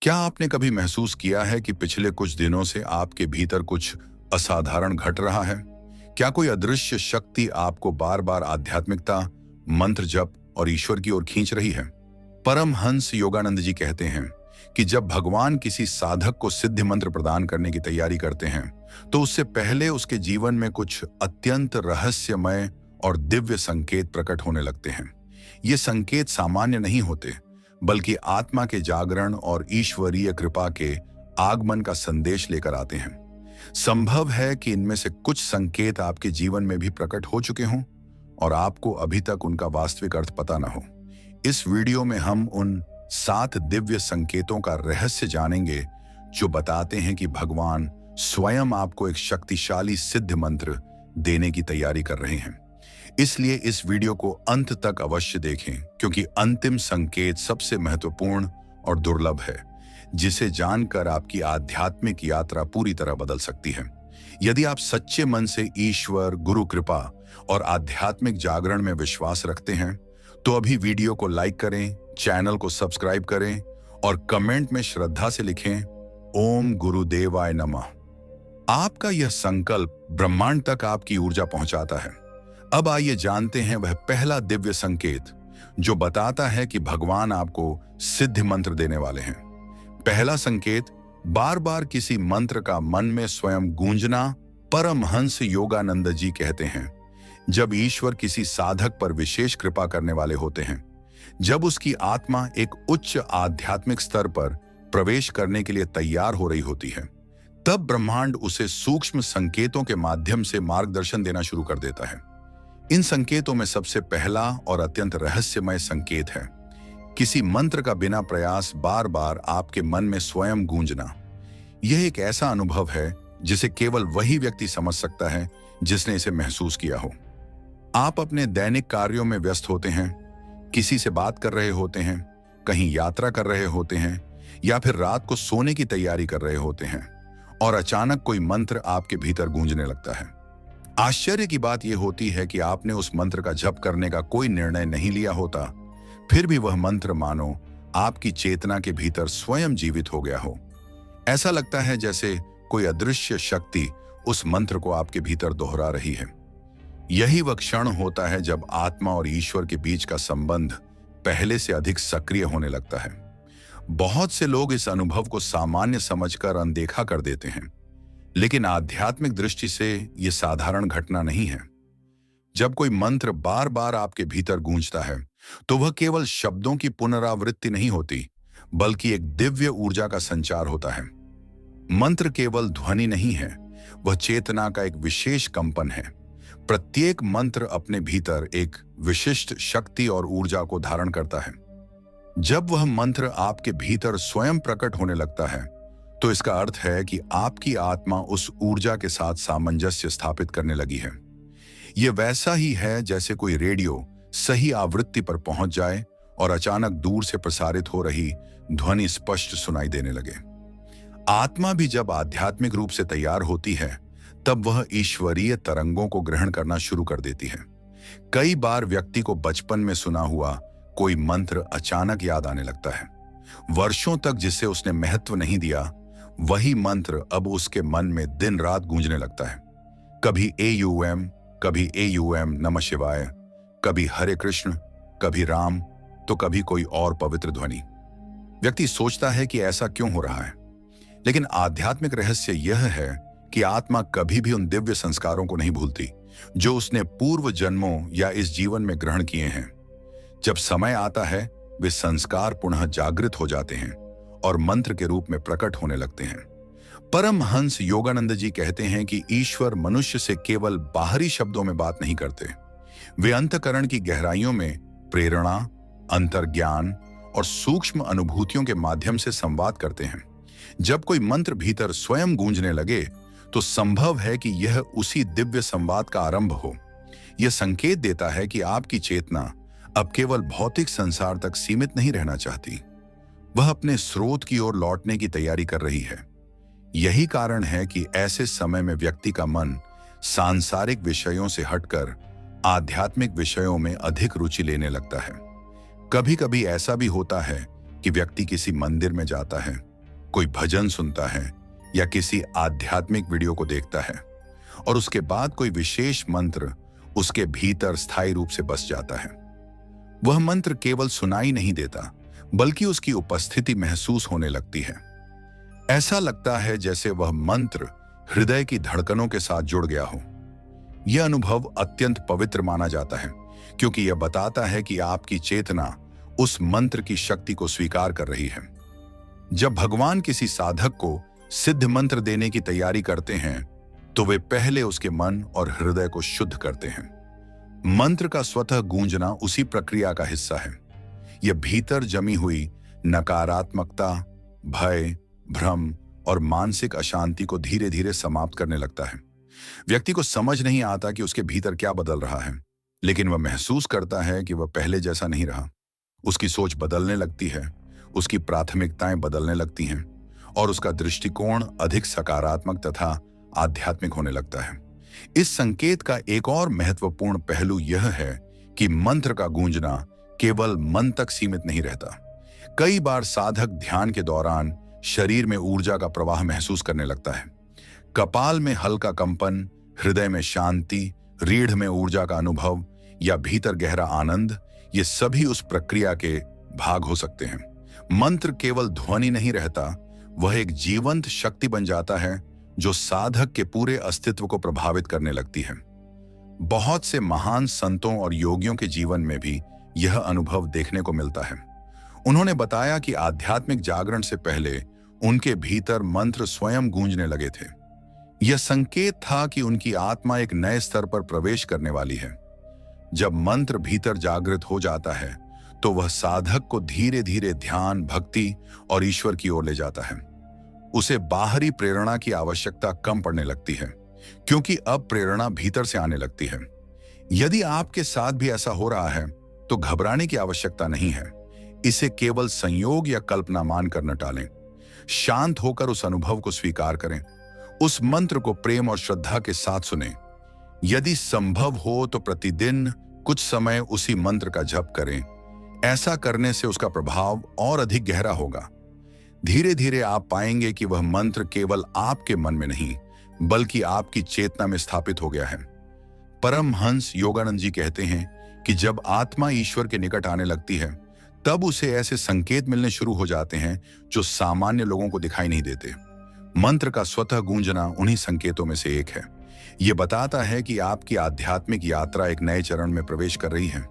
क्या आपने कभी महसूस किया है कि पिछले कुछ दिनों से आपके भीतर कुछ असाधारण घट रहा है? क्या कोई अदृश्य शक्ति आपको बार बार आध्यात्मिकता, मंत्र जप और ईश्वर की ओर खींच रही है? परमहंस योगानंद जी कहते हैं कि जब भगवान किसी साधक को सिद्धि मंत्र प्रदान करने की तैयारी करते हैं, तो उससे पहले उसके जीवन में कुछ अत्यंत रहस्यमय और दिव्य संकेत प्रकट होने लगते हैं। ये संकेत सामान्य नहीं होते, बल्कि आत्मा के जागरण और ईश्वरीय कृपा के आगमन का संदेश लेकर आते हैं। संभव है कि इनमें से कुछ संकेत आपके जीवन में भी प्रकट हो चुके हों और आपको अभी तक उनका वास्तविक अर्थ पता न हो। इस वीडियो में हम उन 7 दिव्य संकेतों का रहस्य जानेंगे जो बताते हैं कि भगवान स्वयं आपको एक शक्तिशाली सिद्ध मंत्र देने की तैयारी कर रहे हैं। इसलिए इस वीडियो को अंत तक अवश्य देखें, क्योंकि अंतिम संकेत सबसे महत्वपूर्ण और दुर्लभ है, जिसे जानकर आपकी आध्यात्मिक यात्रा पूरी तरह बदल सकती है। यदि आप सच्चे मन से ईश्वर, गुरु कृपा और आध्यात्मिक जागरण में विश्वास रखते हैं, तो अभी वीडियो को लाइक करें, चैनल को सब्सक्राइब करें और कमेंट में श्रद्धा से लिखें, ओम गुरुदेवाय नमः। आपका यह संकल्प ब्रह्मांड तक आपकी ऊर्जा पहुंचाता है। अब आइए जानते हैं वह पहला दिव्य संकेत जो बताता है कि भगवान आपको सिद्धि मंत्र देने वाले हैं। पहला संकेत, बार बार किसी मंत्र का मन में स्वयं गूंजना। परमहंस योगानंद जी कहते हैं, जब ईश्वर किसी साधक पर विशेष कृपा करने वाले होते हैं, जब उसकी आत्मा एक उच्च आध्यात्मिक स्तर पर प्रवेश करने के लिए तैयार हो रही होती है, तब ब्रह्मांड उसे सूक्ष्म संकेतों के माध्यम से मार्गदर्शन देना शुरू कर देता है। इन संकेतों में सबसे पहला और अत्यंत रहस्यमय संकेत है किसी मंत्र का बिना प्रयास बार बार आपके मन में स्वयं गूंजना। यह एक ऐसा अनुभव है जिसे केवल वही व्यक्ति समझ सकता है जिसने इसे महसूस किया हो। आप अपने दैनिक कार्यों में व्यस्त होते हैं, किसी से बात कर रहे होते हैं, कहीं यात्रा कर रहे होते हैं या फिर रात को सोने की तैयारी कर रहे होते हैं और अचानक कोई मंत्र आपके भीतर गूंजने लगता है। आश्चर्य की बात यह होती है कि आपने उस मंत्र का जप करने का कोई निर्णय नहीं लिया होता, फिर भी वह मंत्र मानो आपकी चेतना के भीतर स्वयं जीवित हो गया हो। ऐसा लगता है जैसे कोई अदृश्य शक्ति उस मंत्र को आपके भीतर दोहरा रही है। यही वह क्षण होता है जब आत्मा और ईश्वर के बीच का संबंध पहले से अधिक सक्रिय होने लगता है। बहुत से लोग इस अनुभव को सामान्य समझकर अनदेखा कर देते हैं, लेकिन आध्यात्मिक दृष्टि से यह साधारण घटना नहीं है। जब कोई मंत्र बार बार आपके भीतर गूंजता है, तो वह केवल शब्दों की पुनरावृत्ति नहीं होती, बल्कि एक दिव्य ऊर्जा का संचार होता है। मंत्र केवल ध्वनि नहीं है, वह चेतना का एक विशेष कंपन है। प्रत्येक मंत्र अपने भीतर एक विशिष्ट शक्ति और ऊर्जा को धारण करता है। जब वह मंत्र आपके भीतर स्वयं प्रकट होने लगता है, तो इसका अर्थ है कि आपकी आत्मा उस ऊर्जा के साथ सामंजस्य स्थापित करने लगी है। यह वैसा ही है जैसे कोई रेडियो सही आवृत्ति पर पहुंच जाए और अचानक दूर से प्रसारित हो रही ध्वनि स्पष्ट सुनाई देने लगे। आत्मा भी जब आध्यात्मिक रूप से तैयार होती है, तब वह ईश्वरीय तरंगों को ग्रहण करना शुरू कर देती है। कई बार व्यक्ति को बचपन में सुना हुआ कोई मंत्र अचानक याद आने लगता है। वर्षों तक जिसे उसने महत्व नहीं दिया, वही मंत्र अब उसके मन में दिन रात गूंजने लगता है। कभी AUM, कभी AUM नमः शिवाय, कभी हरे कृष्ण, कभी राम, तो कभी कोई और पवित्र ध्वनि। व्यक्ति सोचता है कि ऐसा क्यों हो रहा है, लेकिन आध्यात्मिक रहस्य यह है कि आत्मा कभी भी उन दिव्य संस्कारों को नहीं भूलती जो उसने पूर्व जन्मों या इस जीवन में ग्रहण किए हैं। जब समय आता है, वे संस्कार पुनः जागृत हो जाते हैं और मंत्र के रूप में प्रकट होने लगते हैं। परमहंस योगानंद जी कहते हैं कि ईश्वर मनुष्य से केवल बाहरी शब्दों में बात नहीं करते, वे अंतःकरण की गहराइयों में प्रेरणा, अंतर्ज्ञान और सूक्ष्म अनुभूतियों के माध्यम से संवाद करते हैं। जब कोई मंत्र भीतर स्वयं गूंजने लगे, तो संभव है कि यह उसी दिव्य संवाद का आरंभ हो। यह संकेत देता है कि आपकी चेतना अब केवल भौतिक संसार तक सीमित नहीं रहना चाहती, वह अपने स्रोत की ओर लौटने की तैयारी कर रही है। यही कारण है कि ऐसे समय में व्यक्ति का मन सांसारिक विषयों से हटकर आध्यात्मिक विषयों में अधिक रुचि लेने लगता है। कभी कभी ऐसा भी होता है कि व्यक्ति किसी मंदिर में जाता है, कोई भजन सुनता है या किसी आध्यात्मिक वीडियो को देखता है और उसके बाद कोई विशेष मंत्र उसके भीतर स्थायी रूप से बस जाता है। वह मंत्र केवल सुनाई नहीं देता, बल्कि उसकी उपस्थिति महसूस होने लगती है। ऐसा लगता है जैसे वह मंत्र हृदय की धड़कनों के साथ जुड़ गया हो। यह अनुभव अत्यंत पवित्र माना जाता है, क्योंकि यह बताता है कि आपकी चेतना उस मंत्र की शक्ति को स्वीकार कर रही है। जब भगवान किसी साधक को सिद्ध मंत्र देने की तैयारी करते हैं, तो वे पहले उसके मन और हृदय को शुद्ध करते हैं। मंत्र का स्वतः गूंजना उसी प्रक्रिया का हिस्सा है। यह भीतर जमी हुई नकारात्मकता, भय, भ्रम और मानसिक अशांति को धीरे धीरे समाप्त करने लगता है। व्यक्ति को समझ नहीं आता कि उसके भीतर क्या बदल रहा है, लेकिन वह महसूस करता है कि वह पहले जैसा नहीं रहा। उसकी सोच बदलने लगती है, उसकी प्राथमिकताएं बदलने लगती हैं और उसका दृष्टिकोण अधिक सकारात्मक तथा आध्यात्मिक होने लगता है। इस संकेत का एक और महत्वपूर्ण पहलू यह है कि मंत्र का गूंजना केवल मन तक सीमित नहीं रहता। कई बार साधक ध्यान के दौरान शरीर में ऊर्जा का प्रवाह महसूस करने लगता है। कपाल में हल्का कंपन, हृदय में शांति, रीढ़ में ऊर्जा का अनुभव या भीतर गहरा आनंद, ये सभी उस प्रक्रिया के भाग हो सकते हैं। मंत्र केवल ध्वनि नहीं रहता, वह एक जीवंत शक्ति बन जाता है जो साधक के पूरे अस्तित्व को प्रभावित करने लगती है। बहुत से महान संतों और योगियों के जीवन में भी यह अनुभव देखने को मिलता है। उन्होंने बताया कि आध्यात्मिक जागरण से पहले उनके भीतर मंत्र स्वयं गूंजने लगे थे। यह संकेत था कि उनकी आत्मा एक नए स्तर पर प्रवेश करने वाली है। जब मंत्र भीतर जागृत हो जाता है, तो वह साधक को धीरे धीरे ध्यान, भक्ति और ईश्वर की ओर ले जाता है। उसे बाहरी प्रेरणा की आवश्यकता कम पड़ने लगती है, क्योंकि अब प्रेरणा भीतर से आने लगती है। यदि आपके साथ भी ऐसा हो रहा है, तो घबराने की आवश्यकता नहीं है। इसे केवल संयोग या कल्पना मानकर न टालें। शांत होकर उस अनुभव को स्वीकार करें। उस मंत्र को प्रेम और श्रद्धा के साथ सुनें। यदि संभव हो तो प्रतिदिन कुछ समय उसी मंत्र का जप करें। ऐसा करने से उसका प्रभाव और अधिक गहरा होगा। धीरे धीरे आप पाएंगे कि वह मंत्र केवल आपके मन में नहीं, बल्कि आपकी चेतना में स्थापित हो गया है। परमहंस योगानंद जी कहते हैं कि जब आत्मा ईश्वर के निकट आने लगती है, तब उसे ऐसे संकेत मिलने शुरू हो जाते हैं जो सामान्य लोगों को दिखाई नहीं देते। मंत्र का स्वतः गूंजना उन्हीं संकेतों में से एक है। यह बताता है कि आपकी आध्यात्मिक यात्रा एक नए चरण में प्रवेश कर रही है।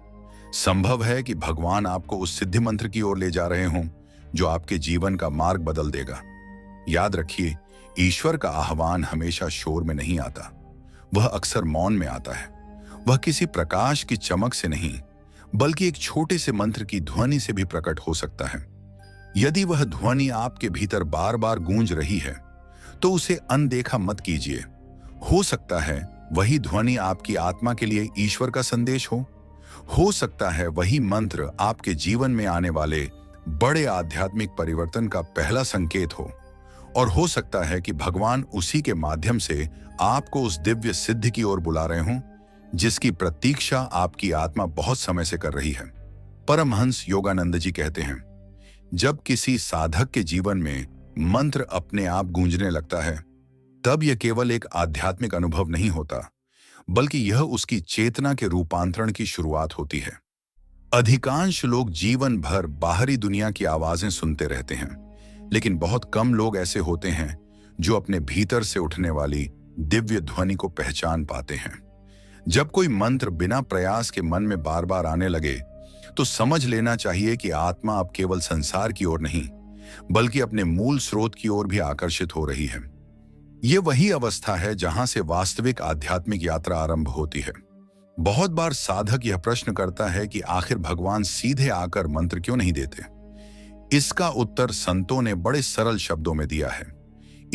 संभव है कि भगवान आपको उस सिद्धि मंत्र की ओर ले जा रहे हों जो आपके जीवन का मार्ग बदल देगा। याद रखिए, ईश्वर का आह्वान हमेशा शोर में नहीं आता, वह अक्सर मौन में आता है। वह किसी प्रकाश की चमक से नहीं, बल्कि एक छोटे से मंत्र की ध्वनि से भी प्रकट हो सकता है। यदि वह ध्वनि आपके भीतर बार बार गूंज रही है, तो उसे अनदेखा मत कीजिए। हो सकता है वही ध्वनि आपकी आत्मा के लिए ईश्वर का संदेश हो सकता है वही मंत्र आपके जीवन में आने वाले बड़े आध्यात्मिक परिवर्तन का पहला संकेत और हो सकता है कि भगवान उसी के माध्यम से आपको उस दिव्य सिद्धि की ओर बुला रहे हों जिसकी प्रतीक्षा आपकी आत्मा बहुत समय से कर रही है। परमहंस योगानंद जी कहते हैं, जब किसी साधक के जीवन में मंत्र अपने आप गूंजने लगता है, तब यह केवल एक आध्यात्मिक अनुभव नहीं होता, बल्कि यह उसकी चेतना के रूपांतरण की शुरुआत होती है। अधिकांश लोग जीवन भर बाहरी दुनिया की आवाजें सुनते रहते हैं, लेकिन बहुत कम लोग ऐसे होते हैं जो अपने भीतर से उठने वाली दिव्य ध्वनि को पहचान पाते हैं। जब कोई मंत्र बिना प्रयास के मन में बार बार आने लगे, तो समझ लेना चाहिए कि आत्मा अब केवल संसार की ओर नहीं, बल्कि अपने मूल स्रोत की ओर भी आकर्षित हो रही है। यह वही अवस्था है जहां से वास्तविक आध्यात्मिक यात्रा आरंभ होती है। बहुत बार साधक यह प्रश्न करता है कि आखिर भगवान सीधे आकर मंत्र क्यों नहीं देते। इसका उत्तर संतों ने बड़े सरल शब्दों में दिया है।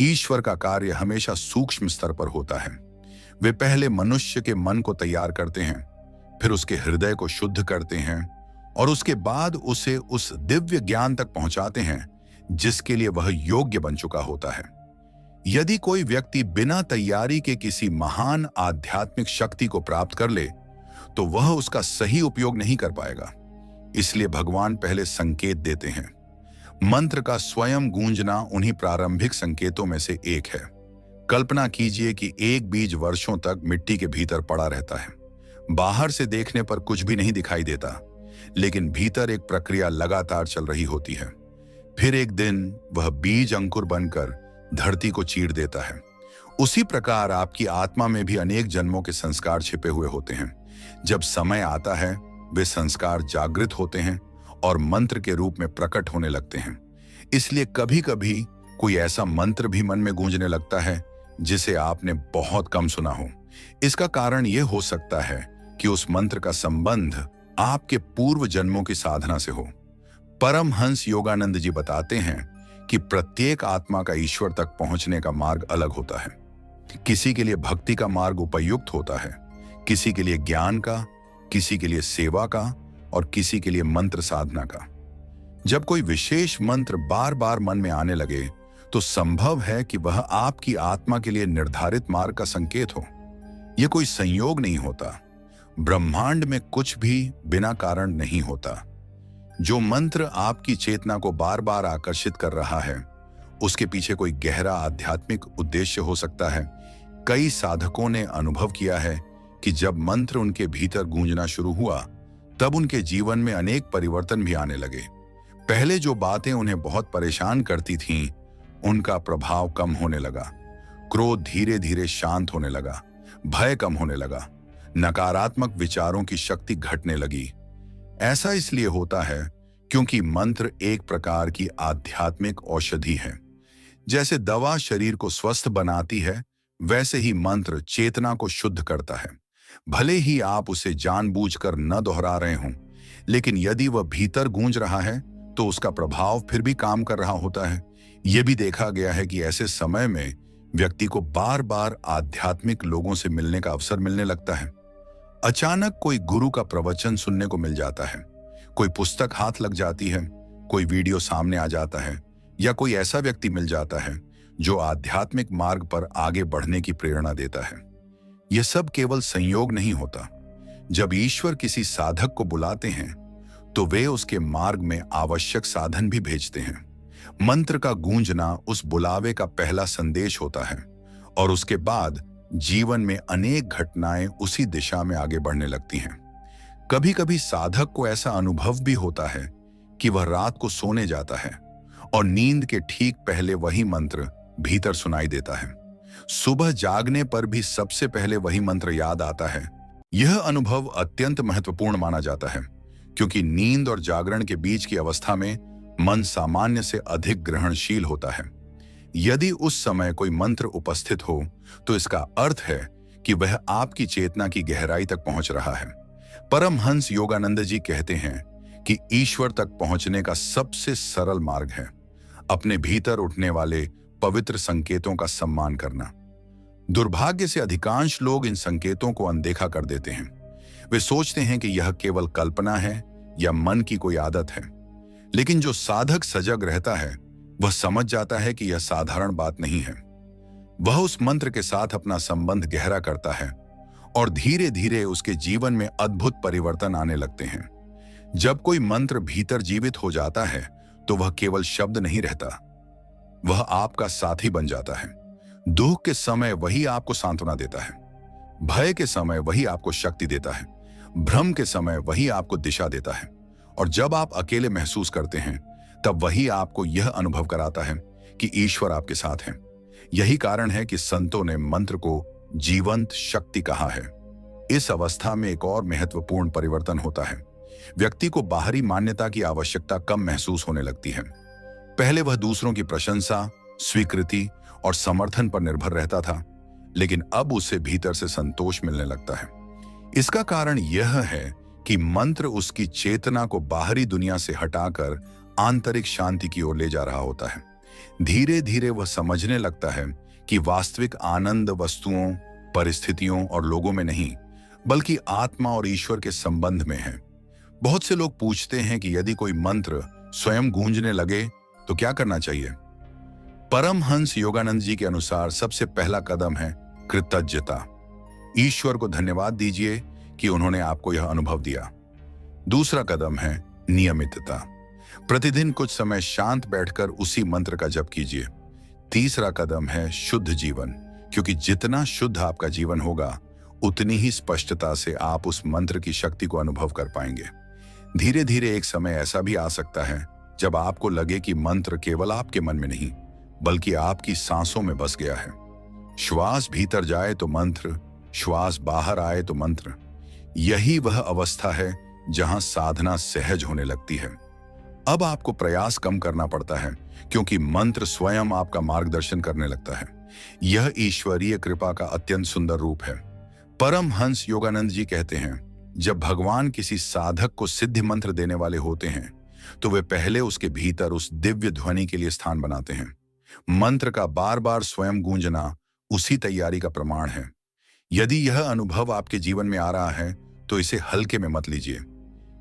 ईश्वर का कार्य हमेशा सूक्ष्म स्तर पर होता है। वे पहले मनुष्य के मन को तैयार करते हैं, फिर उसके हृदय को शुद्ध करते हैं और उसके बाद उसे उस दिव्य ज्ञान तक पहुंचाते हैं जिसके लिए वह योग्य बन चुका होता है। यदि कोई व्यक्ति बिना तैयारी के किसी महान आध्यात्मिक शक्ति को प्राप्त कर ले, तो वह उसका सही उपयोग नहीं कर पाएगा। इसलिए भगवान पहले संकेत देते हैं। मंत्र का स्वयं गूंजना उन्हीं प्रारंभिक संकेतों में से एक है। कल्पना कीजिए कि एक बीज वर्षों तक मिट्टी के भीतर पड़ा रहता है। बाहर से देखने पर कुछ भी नहीं दिखाई देता, लेकिन भीतर एक प्रक्रिया लगातार चल रही होती है। फिर एक दिन वह बीज अंकुर बनकर धरती को चीर देता है। उसी प्रकार आपकी आत्मा में भी अनेक जन्मों के संस्कार छिपे हुए होते हैं। जब समय आता है, वे संस्कार जागृत होते हैं और मंत्र के रूप में प्रकट होने लगते हैं। इसलिए कभी कभी कोई ऐसा मंत्र भी मन में गूंजने लगता है जिसे आपने बहुत कम सुना हो। इसका कारण यह हो सकता है कि उस मंत्र का संबंध आपके पूर्व जन्मों की साधना से हो। परमहंस योगानंद जी बताते हैं कि प्रत्येक आत्मा का ईश्वर तक पहुंचने का मार्ग अलग होता है। किसी के लिए भक्ति का मार्ग उपयुक्त होता है, किसी के लिए ज्ञान का, किसी के लिए सेवा का और किसी के लिए मंत्र साधना का। जब कोई विशेष मंत्र बार बार मन में आने लगे तो संभव है कि वह आपकी आत्मा के लिए निर्धारित मार्ग का संकेत हो। यह कोई संयोग नहीं होता। ब्रह्मांड में कुछ भी बिना कारण नहीं होता। जो मंत्र आपकी चेतना को बार बार आकर्षित कर रहा है, उसके पीछे कोई गहरा आध्यात्मिक उद्देश्य हो सकता है। कई साधकों ने अनुभव किया है कि जब मंत्र उनके भीतर गूंजना शुरू हुआ, तब उनके जीवन में अनेक परिवर्तन भी आने लगे। पहले जो बातें उन्हें बहुत परेशान करती थीं, उनका प्रभाव कम होने लगा। क्रोध धीरे धीरे शांत होने लगा, भय कम होने लगा, नकारात्मक विचारों की शक्ति घटने लगी। ऐसा इसलिए होता है क्योंकि मंत्र एक प्रकार की आध्यात्मिक औषधि है। जैसे दवा शरीर को स्वस्थ बनाती है, वैसे ही मंत्र चेतना को शुद्ध करता है। भले ही आप उसे जानबूझकर न दोहरा रहे हों, लेकिन यदि वह भीतर गूंज रहा है तो उसका प्रभाव फिर भी काम कर रहा होता है। यह भी देखा गया है कि ऐसे समय में व्यक्ति को बार बार आध्यात्मिक लोगों से मिलने का अवसर मिलने लगता है। अचानक कोई गुरु का प्रवचन सुनने को मिल जाता है, कोई पुस्तक हाथ लग जाती है, कोई वीडियो सामने आ जाता है, या कोई ऐसा व्यक्ति मिल जाता है जो आध्यात्मिक मार्ग पर आगे बढ़ने की प्रेरणा देता है। यह सब केवल संयोग नहीं होता। जब ईश्वर किसी साधक को बुलाते हैं तो वे उसके मार्ग में आवश्यक साधन भी भेजते हैं। मंत्र का गूंजना उस बुलावे का पहला संदेश होता है और उसके बाद जीवन में अनेक घटनाएं उसी दिशा में आगे बढ़ने लगती हैं। कभी कभी साधक को ऐसा अनुभव भी होता है कि वह रात को सोने जाता है और नींद के ठीक पहले वही मंत्र भीतर सुनाई देता है। सुबह जागने पर भी सबसे पहले वही मंत्र याद आता है। यह अनुभव अत्यंत महत्वपूर्ण माना जाता है क्योंकि नींद और जागरण के बीच की अवस्था में मन सामान्य से अधिक ग्रहणशील होता है। यदि उस समय कोई मंत्र उपस्थित हो तो इसका अर्थ है कि वह आपकी चेतना की गहराई तक पहुंच रहा है। परमहंस योगानंद जी कहते हैं कि ईश्वर तक पहुंचने का सबसे सरल मार्ग है अपने भीतर उठने वाले पवित्र संकेतों का सम्मान करना। दुर्भाग्य से अधिकांश लोग इन संकेतों को अनदेखा कर देते हैं। वे सोचते हैं कि यह केवल कल्पना है या मन की कोई आदत है। लेकिन जो साधक सजग रहता है वह समझ जाता है कि यह साधारण बात नहीं है। वह उस मंत्र के साथ अपना संबंध गहरा करता है और धीरे धीरे उसके जीवन में अद्भुत परिवर्तन आने लगते हैं। जब कोई मंत्र भीतर जीवित हो जाता है तो वह केवल शब्द नहीं रहता, वह आपका साथी बन जाता है। दुख के समय वही आपको सांत्वना देता है, भय के समय वही आपको शक्ति देता है, भ्रम के समय वही आपको दिशा देता है, और जब आप अकेले महसूस करते हैं तब वही आपको यह अनुभव कराता है कि ईश्वर आपके साथ है। यही कारण है कि संतों ने मंत्र को जीवंत शक्ति कहा है। इस अवस्था में एक और महत्वपूर्ण परिवर्तन होता है। व्यक्ति को बाहरी मान्यता की आवश्यकता कम महसूस होने लगती है। पहले वह दूसरों की प्रशंसा, स्वीकृति और समर्थन पर निर्भर रहता था, लेकिन अब उसे भीतर से संतोष मिलने लगता है। इसका कारण यह है कि मंत्र उसकी चेतना को बाहरी दुनिया से हटाकर आंतरिक शांति की ओर ले जा रहा होता है। धीरे धीरे वह समझने लगता है कि वास्तविक आनंद वस्तुओं, परिस्थितियों और लोगों में नहीं, बल्कि आत्मा और ईश्वर के संबंध में है। बहुत से लोग पूछते हैं कि यदि कोई मंत्र स्वयं गूंजने लगे तो क्या करना चाहिए? परमहंस योगानंद जी के अनुसार सबसे पहला कदम है कृतज्ञता। ईश्वर को धन्यवाद दीजिए कि उन्होंने आपको यह अनुभव दिया। दूसरा कदम है नियमितता। प्रतिदिन कुछ समय शांत बैठकर उसी मंत्र का जप कीजिए। तीसरा कदम है शुद्ध जीवन, क्योंकि जितना शुद्ध आपका जीवन होगा उतनी ही स्पष्टता से आप उस मंत्र की शक्ति को अनुभव कर पाएंगे। धीरे धीरे एक समय ऐसा भी आ सकता है जब आपको लगे कि मंत्र केवल आपके मन में नहीं बल्कि आपकी सांसों में बस गया है। श्वास भीतर जाए तो मंत्र, श्वास बाहर आए तो मंत्र। यही वह अवस्था है जहां साधना सहज होने लगती है। अब आपको प्रयास कम करना पड़ता है क्योंकि मंत्र स्वयं आपका मार्गदर्शन करने लगता है। यह ईश्वरीय कृपा का अत्यंत सुंदर रूप है। परमहंस योगानंद जी कहते हैं, जब भगवान किसी साधक को सिद्धि मंत्र देने वाले होते हैं तो वे पहले उसके भीतर उस दिव्य ध्वनि के लिए स्थान बनाते हैं। मंत्र का बार बार स्वयं गूंजना उसी तैयारी का प्रमाण है। यदि यह अनुभव आपके जीवन में आ रहा है तो इसे हल्के में मत लीजिए।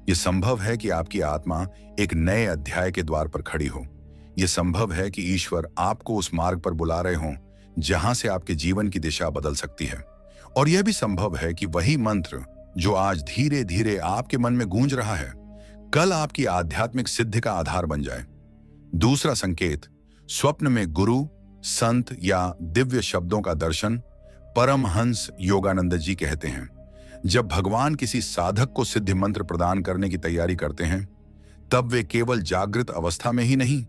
यह संभव है कि आपकी आत्मा एक नए अध्याय के द्वार पर खड़ी हो। यह संभव है कि ईश्वर आपको उस मार्ग पर बुला रहे हों जहां से आपके जीवन की दिशा बदल सकती है। और यह भी संभव है कि वही मंत्र जो आज धीरे धीरे आपके मन में गूंज रहा है कल आपकी आध्यात्मिक सिद्धि का आधार बन जाए। दूसरा संकेत, स्वप्न में गुरु, संत या दिव्य शब्दों का दर्शन। परमहंस योगानंद जी कहते हैं, जब भगवान किसी साधक को सिद्धि मंत्र प्रदान करने की तैयारी करते हैं तब वे केवल जागृत अवस्था में ही नहीं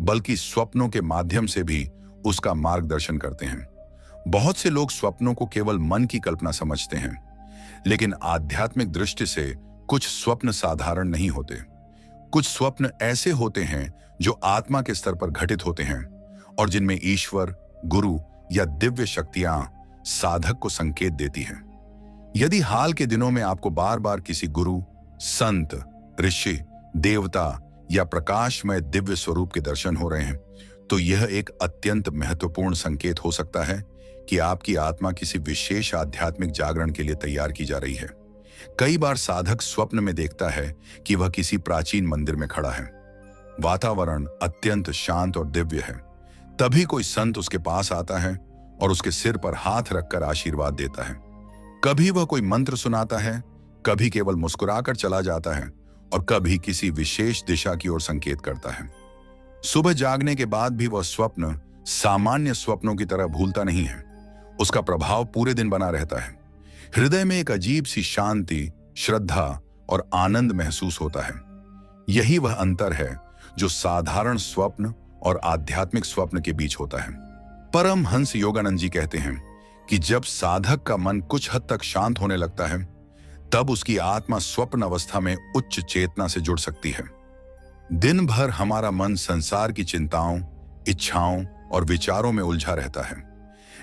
बल्कि स्वप्नों के माध्यम से भी उसका मार्गदर्शन करते हैं। बहुत से लोग स्वप्नों को केवल मन की कल्पना समझते हैं, लेकिन आध्यात्मिक दृष्टि से कुछ स्वप्न साधारण नहीं होते। कुछ स्वप्न ऐसे होते हैं जो आत्मा के स्तर पर घटित होते हैं और जिनमें ईश्वर, गुरु या दिव्य शक्तियां साधक को संकेत देती हैं। यदि हाल के दिनों में आपको बार बार किसी गुरु, संत, ऋषि, देवता या प्रकाशमय दिव्य स्वरूप के दर्शन हो रहे हैं तो यह एक अत्यंत महत्वपूर्ण संकेत हो सकता है कि आपकी आत्मा किसी विशेष आध्यात्मिक जागरण के लिए तैयार की जा रही है। कई बार साधक स्वप्न में देखता है कि वह किसी प्राचीन मंदिर में खड़ा है। वातावरण अत्यंत शांत और दिव्य है। तभी कोई संत उसके पास आता है और उसके सिर पर हाथ रखकर आशीर्वाद देता है। कभी वह कोई मंत्र सुनाता है, कभी केवल मुस्कुराकर चला जाता है और कभी किसी विशेष दिशा की ओर संकेत करता है। सुबह जागने के बाद भी वह स्वप्न सामान्य स्वप्नों की तरह भूलता नहीं है। उसका प्रभाव पूरे दिन बना रहता है। हृदय में एक अजीब सी शांति, श्रद्धा और आनंद महसूस होता है। यही वह अंतर है जो साधारण स्वप्न और आध्यात्मिक स्वप्न के बीच होता है। परमहंस योगानंद जी कहते हैं कि जब साधक का मन कुछ हद तक शांत होने लगता है तब उसकी आत्मा स्वप्न अवस्था में उच्च चेतना से जुड़ सकती है। दिन भर हमारा मन संसार की चिंताओं, इच्छाओं और विचारों में उलझा रहता है,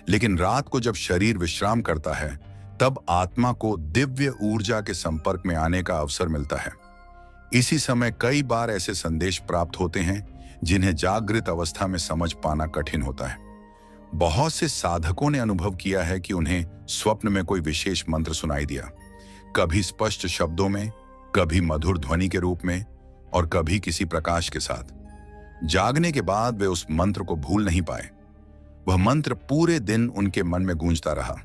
लेकिन रात को जब शरीर विश्राम करता है तब आत्मा को दिव्य ऊर्जा के संपर्क में आने का अवसर मिलता है। इसी समय कई बार ऐसे संदेश प्राप्त होते हैं जिन्हें जागृत अवस्था में समझ पाना कठिन होता है। बहुत से साधकों ने अनुभव किया है कि उन्हें स्वप्न में कोई विशेष मंत्र सुनाई दिया, कभी स्पष्ट शब्दों में, कभी मधुर ध्वनि के रूप में और कभी किसी प्रकाश के साथ। जागने के बाद वे उस मंत्र को भूल नहीं पाए। वह मंत्र पूरे दिन उनके मन में गूंजता रहा।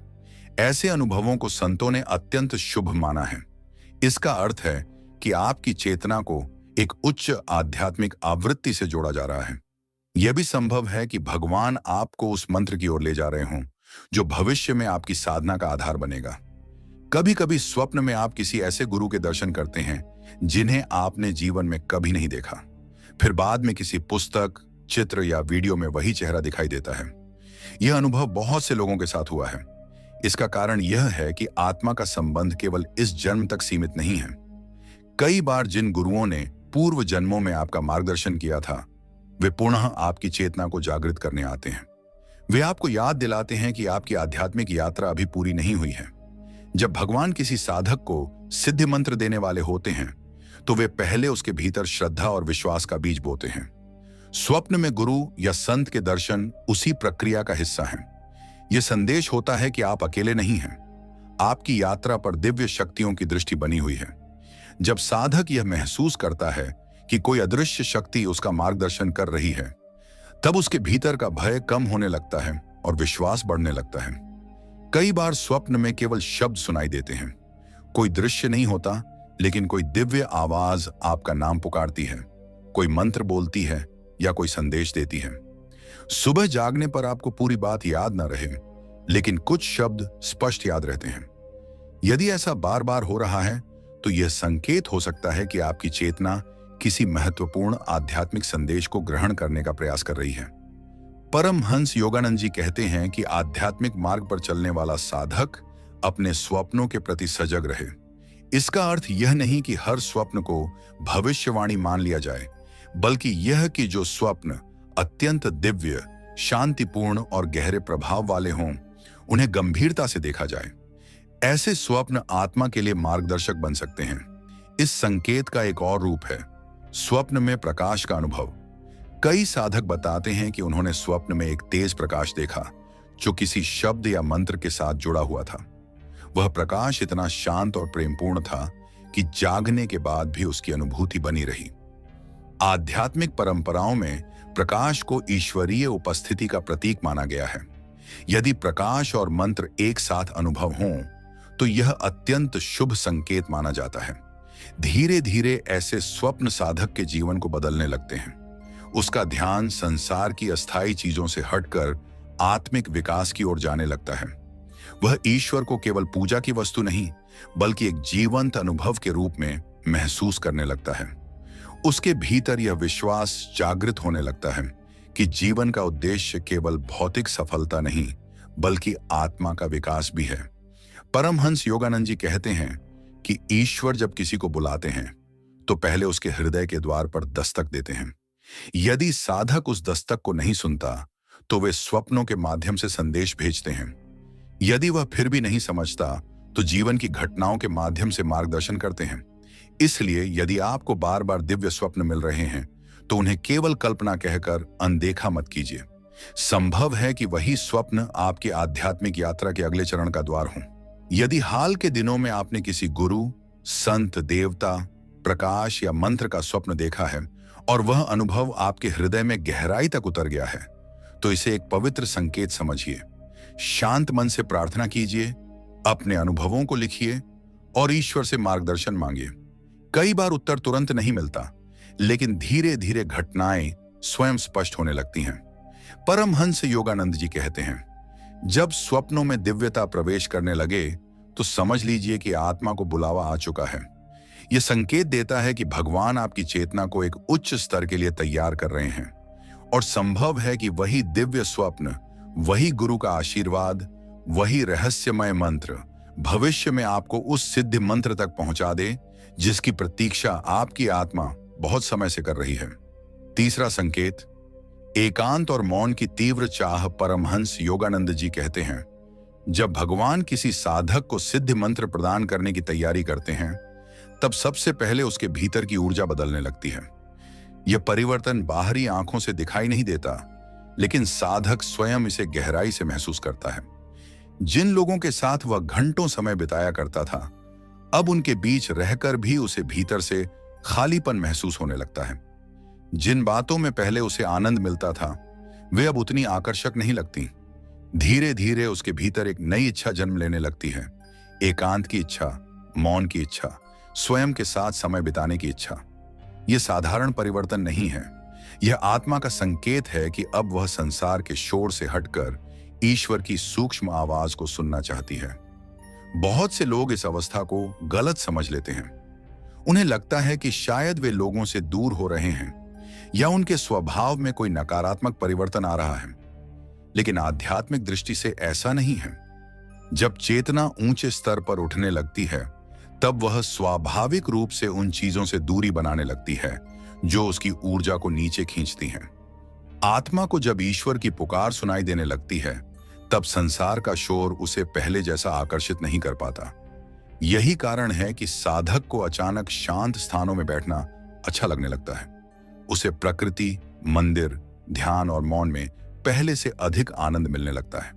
ऐसे अनुभवों को संतों ने अत्यंत शुभ माना है। इसका अर्थ है कि आपकी चेतना को एक उच्च आध्यात्मिक आवृत्ति से जोड़ा जा रहा है। यह भी संभव है कि भगवान आपको उस मंत्र की ओर ले जा रहे हों जो भविष्य में आपकी साधना का आधार बनेगा। कभी कभी स्वप्न में आप किसी ऐसे गुरु के दर्शन करते हैं जिन्हें आपने जीवन में कभी नहीं देखा। फिर बाद में किसी पुस्तक, चित्र या वीडियो में वही चेहरा दिखाई देता है। यह अनुभव बहुत से लोगों के साथ हुआ है। इसका कारण यह है कि आत्मा का संबंध केवल इस जन्म तक सीमित नहीं है। कई बार जिन गुरुओं ने पूर्व जन्मों में आपका मार्गदर्शन किया था वे पुनः आपकी चेतना को जागृत करने आते हैं। वे आपको याद दिलाते हैं कि आपकी आध्यात्मिक यात्रा अभी पूरी नहीं हुई है। जब भगवान किसी साधक को सिद्धि मंत्र देने वाले होते हैं तो वे पहले उसके भीतर श्रद्धा और विश्वास का बीज बोते हैं। स्वप्न में गुरु या संत के दर्शन उसी प्रक्रिया का हिस्सा हैं। यह संदेश होता है कि आप अकेले नहीं हैं। आपकी यात्रा पर दिव्य शक्तियों की दृष्टि बनी हुई है। जब साधक यह महसूस करता है कि कोई अदृश्य शक्ति उसका मार्गदर्शन कर रही है तब उसके भीतर का भय कम होने लगता है और विश्वास बढ़ने लगता है। कई बार स्वप्न में केवल शब्द सुनाई देते हैं। कोई दृश्य नहीं होता, लेकिन कोई दिव्य आवाज आपका नाम पुकारती है। कोई मंत्र बोलती है या कोई संदेश देती है। सुबह जागने पर आपको पूरी बात याद न रहे, लेकिन कुछ शब्द स्पष्ट याद रहते हैं। यदि ऐसा बार बार हो रहा है तो यह संकेत हो सकता है कि आपकी चेतना किसी महत्वपूर्ण आध्यात्मिक संदेश को ग्रहण करने का प्रयास कर रही है। परमहंस योगानंद जी कहते हैं कि आध्यात्मिक मार्ग पर चलने वाला साधक अपने स्वप्नों के प्रति सजग रहे। इसका अर्थ यह नहीं कि हर स्वप्न को भविष्यवाणी मान लिया जाए, बल्कि यह कि जो स्वप्न अत्यंत दिव्य, शांतिपूर्ण और गहरे प्रभाव वाले हों, उन्हें गंभीरता से देखा जाए। ऐसे स्वप्न आत्मा के लिए मार्गदर्शक बन सकते हैं। इस संकेत का एक और रूप है स्वप्न में प्रकाश का अनुभव। कई साधक बताते हैं कि उन्होंने स्वप्न में एक तेज प्रकाश देखा जो किसी शब्द या मंत्र के साथ जुड़ा हुआ था। वह प्रकाश इतना शांत और प्रेमपूर्ण था कि जागने के बाद भी उसकी अनुभूति बनी रही। आध्यात्मिक परंपराओं में प्रकाश को ईश्वरीय उपस्थिति का प्रतीक माना गया है। यदि प्रकाश और मंत्र एक साथ अनुभव हों तो यह अत्यंत शुभ संकेत माना जाता है। धीरे धीरे ऐसे स्वप्न साधक के जीवन को बदलने लगते हैं। उसका ध्यान संसार की अस्थायी चीजों से हटकर आत्मिक विकास की ओर जाने लगता है। वह ईश्वर को केवल पूजा की वस्तु नहीं, बल्कि एक जीवंत अनुभव के रूप में महसूस करने लगता है। उसके भीतर यह विश्वास जागृत होने लगता है कि जीवन का उद्देश्य केवल भौतिक सफलता नहीं, बल्कि आत्मा का विकास भी है। परमहंस योगानंद जी कहते हैं कि ईश्वर जब किसी को बुलाते हैं तो पहले उसके हृदय के द्वार पर दस्तक देते हैं। यदि साधक उस दस्तक को नहीं सुनता तो वे स्वप्नों के माध्यम से संदेश भेजते हैं। यदि वह फिर भी नहीं समझता तो जीवन की घटनाओं के माध्यम से मार्गदर्शन करते हैं। इसलिए यदि आपको बार बार दिव्य स्वप्न मिल रहे हैं तो उन्हें केवल कल्पना कहकर अनदेखा मत कीजिए। संभव है कि वही स्वप्न आपकी आध्यात्मिक यात्रा के अगले चरण का द्वार हो। यदि हाल के दिनों में आपने किसी गुरु, संत, देवता, प्रकाश या मंत्र का स्वप्न देखा है और वह अनुभव आपके हृदय में गहराई तक उतर गया है, तो इसे एक पवित्र संकेत समझिए। शांत मन से प्रार्थना कीजिए, अपने अनुभवों को लिखिए और ईश्वर से मार्गदर्शन मांगिए। कई बार उत्तर तुरंत नहीं मिलता, लेकिन धीरे धीरे घटनाएं स्वयं स्पष्ट होने लगती हैं। परमहंस योगानंद जी कहते हैं, जब स्वप्नों में दिव्यता प्रवेश करने लगे तो समझ लीजिए कि आत्मा को बुलावा आ चुका है। यह संकेत देता है कि भगवान आपकी चेतना को एक उच्च स्तर के लिए तैयार कर रहे हैं और संभव है कि वही दिव्य स्वप्न, वही गुरु का आशीर्वाद, वही रहस्यमय मंत्र भविष्य में आपको उस सिद्ध मंत्र तक पहुंचा दे जिसकी प्रतीक्षा आपकी आत्मा बहुत समय से कर रही है। तीसरा संकेत, एकांत और मौन की तीव्र चाह। परमहंस योगानंद जी कहते हैं, जब भगवान किसी साधक को सिद्ध मंत्र प्रदान करने की तैयारी करते हैं तब सबसे पहले उसके भीतर की ऊर्जा बदलने लगती है। यह परिवर्तन बाहरी आंखों से दिखाई नहीं देता, लेकिन साधक स्वयं इसे गहराई से महसूस करता है। जिन लोगों के साथ वह घंटों समय बिताया करता था, अब उनके बीच रहकर भी उसे भीतर से खालीपन महसूस होने लगता है। जिन बातों में पहले उसे आनंद मिलता था, वे अब उतनी आकर्षक नहीं लगती। धीरे धीरे उसके भीतर एक नई इच्छा जन्म लेने लगती है, एकांत की इच्छा, मौन की इच्छा, स्वयं के साथ समय बिताने की इच्छा। यह साधारण परिवर्तन नहीं है, यह आत्मा का संकेत है कि अब वह संसार के शोर से हटकर ईश्वर की सूक्ष्म आवाज को सुनना चाहती है। बहुत से लोग इस अवस्था को गलत समझ लेते हैं। उन्हें लगता है कि शायद वे लोगों से दूर हो रहे हैं या उनके स्वभाव में कोई नकारात्मक परिवर्तन आ रहा है, लेकिन आध्यात्मिक दृष्टि से ऐसा नहीं है। जब चेतना ऊंचे स्तर पर उठने लगती है तब वह स्वाभाविक रूप से उन चीजों से दूरी बनाने लगती है जो उसकी ऊर्जा को नीचे खींचती हैं। आत्मा को जब ईश्वर की पुकार सुनाई देने लगती है तब संसार का शोर उसे पहले जैसा आकर्षित नहीं कर पाता। यही कारण है कि साधक को अचानक शांत स्थानों में बैठना अच्छा लगने लगता है। उसे प्रकृति, मंदिर, ध्यान और मौन में पहले से अधिक आनंद मिलने लगता है।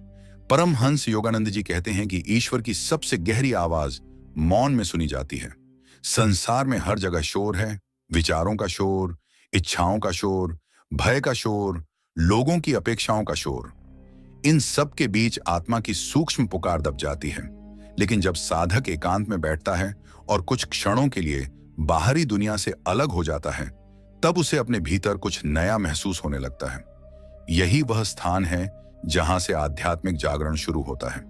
परमहंस योगानंद जी कहते हैं कि ईश्वर की सबसे गहरी आवाज मौन में सुनी जाती है। संसार में हर जगह शोर है, विचारों का शोर, इच्छाओं का शोर, भय का शोर, लोगों की अपेक्षाओं का शोर। इन सब के बीच आत्मा की सूक्ष्म पुकार दब जाती है। लेकिन जब साधक एकांत में बैठता है और कुछ क्षणों के लिए बाहरी दुनिया से अलग हो जाता है, तब उसे अपने भीतर कुछ नया महसूस होने लगता है। यही वह स्थान है जहां से आध्यात्मिक जागरण शुरू होता है।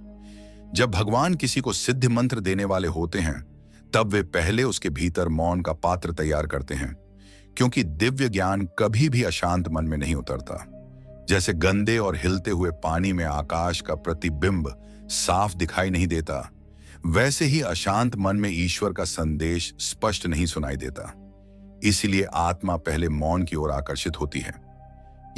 जब भगवान किसी को सिद्ध मंत्र देने वाले होते हैं, तब वे पहले उसके भीतर मौन का पात्र तैयार करते हैं, क्योंकि दिव्य ज्ञान कभी भी अशांत मन में नहीं उतरता। जैसे गंदे और हिलते हुए पानी में आकाश का प्रतिबिंब साफ दिखाई नहीं देता, वैसे ही अशांत मन में ईश्वर का संदेश स्पष्ट नहीं सुनाई देता। इसीलिए आत्मा पहले मौन की ओर आकर्षित होती है।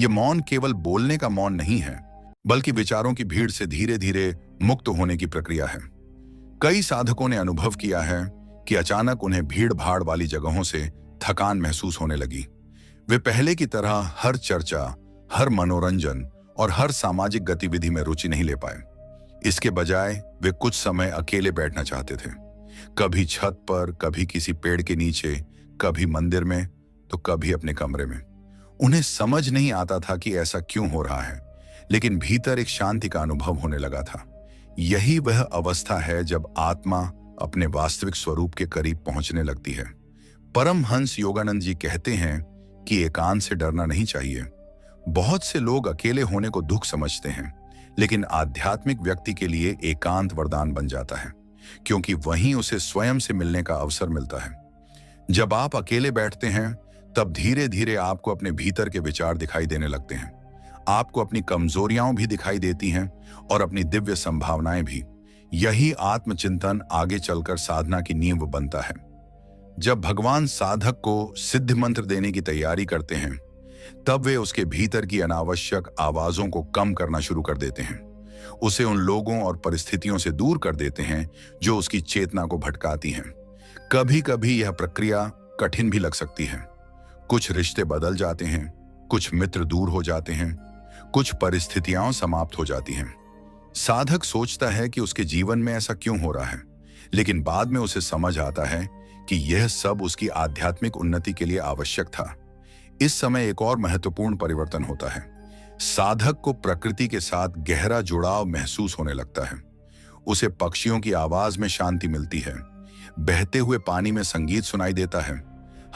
यह मौन केवल बोलने का मौन नहीं है, बल्कि विचारों की भीड़ से धीरे धीरे मुक्त होने की प्रक्रिया है। कई साधकों ने अनुभव किया है कि अचानक उन्हें भीड़ भाड़ वाली जगहों से थकान महसूस होने लगी। वे पहले की तरह हर चर्चा, हर मनोरंजन और हर सामाजिक गतिविधि में रुचि नहीं ले पाए। इसके बजाय वे कुछ समय अकेले बैठना चाहते थे, कभी छत पर, कभी किसी पेड़ के नीचे, कभी मंदिर में, तो कभी अपने कमरे में। उन्हें समझ नहीं आता था कि ऐसा क्यों हो रहा है, लेकिन भीतर एक शांति का अनुभव होने लगा था। यही वह अवस्था है जब आत्मा अपने वास्तविक स्वरूप के करीब पहुंचने लगती है। परमहंस योगानंद जी कहते हैं कि एकांत से डरना नहीं चाहिए। बहुत से लोग अकेले होने को दुख समझते हैं, लेकिन आध्यात्मिक व्यक्ति के लिए एकांत वरदान बन जाता है, क्योंकि वहीं उसे स्वयं से मिलने का अवसर मिलता है। जब आप अकेले बैठते हैं, तब धीरे धीरे आपको अपने भीतर के विचार दिखाई देने लगते हैं। आपको अपनी कमजोरियां भी दिखाई देती हैं और अपनी दिव्य संभावनाएं भी। यही आत्मचिंतन आगे चलकर साधना की नींव बनता है। जब भगवान साधक को सिद्ध मंत्र देने की तैयारी करते हैं, तब वे उसके भीतर की अनावश्यक आवाजों को कम करना शुरू कर देते हैं। उसे उन लोगों और परिस्थितियों से दूर कर देते हैं जो उसकी चेतना को भटकाती हैं। कभी कभी यह प्रक्रिया कठिन भी लग सकती है। कुछ रिश्ते बदल जाते हैं, कुछ मित्र दूर हो जाते हैं, कुछ परिस्थितियां समाप्त हो जाती हैं। साधक सोचता है कि उसके जीवन में ऐसा क्यों हो रहा है, लेकिन बाद में उसे समझ आता है कि यह सब उसकी आध्यात्मिक उन्नति के लिए आवश्यक था। इस समय एक और महत्वपूर्ण परिवर्तन होता है। साधक को प्रकृति के साथ गहरा जुड़ाव महसूस होने लगता है। उसे पक्षियों की आवाज में शांति मिलती है, बहते हुए पानी में संगीत सुनाई देता है,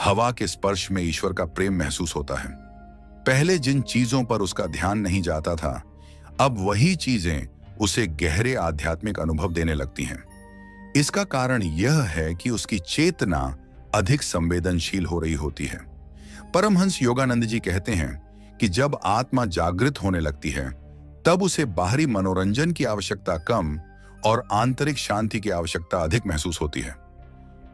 हवा के स्पर्श में ईश्वर का प्रेम महसूस होता है। पहले जिन चीजों पर उसका ध्यान नहीं जाता था, अब वही चीजें उसे गहरे आध्यात्मिक अनुभव देने लगती हैं। इसका कारण यह है कि उसकी चेतना अधिक संवेदनशील हो रही होती है। परमहंस योगानंद जी कहते हैं कि जब आत्मा जागृत होने लगती है, तब उसे बाहरी मनोरंजन की आवश्यकता कम और आंतरिक शांति की आवश्यकता अधिक महसूस होती है।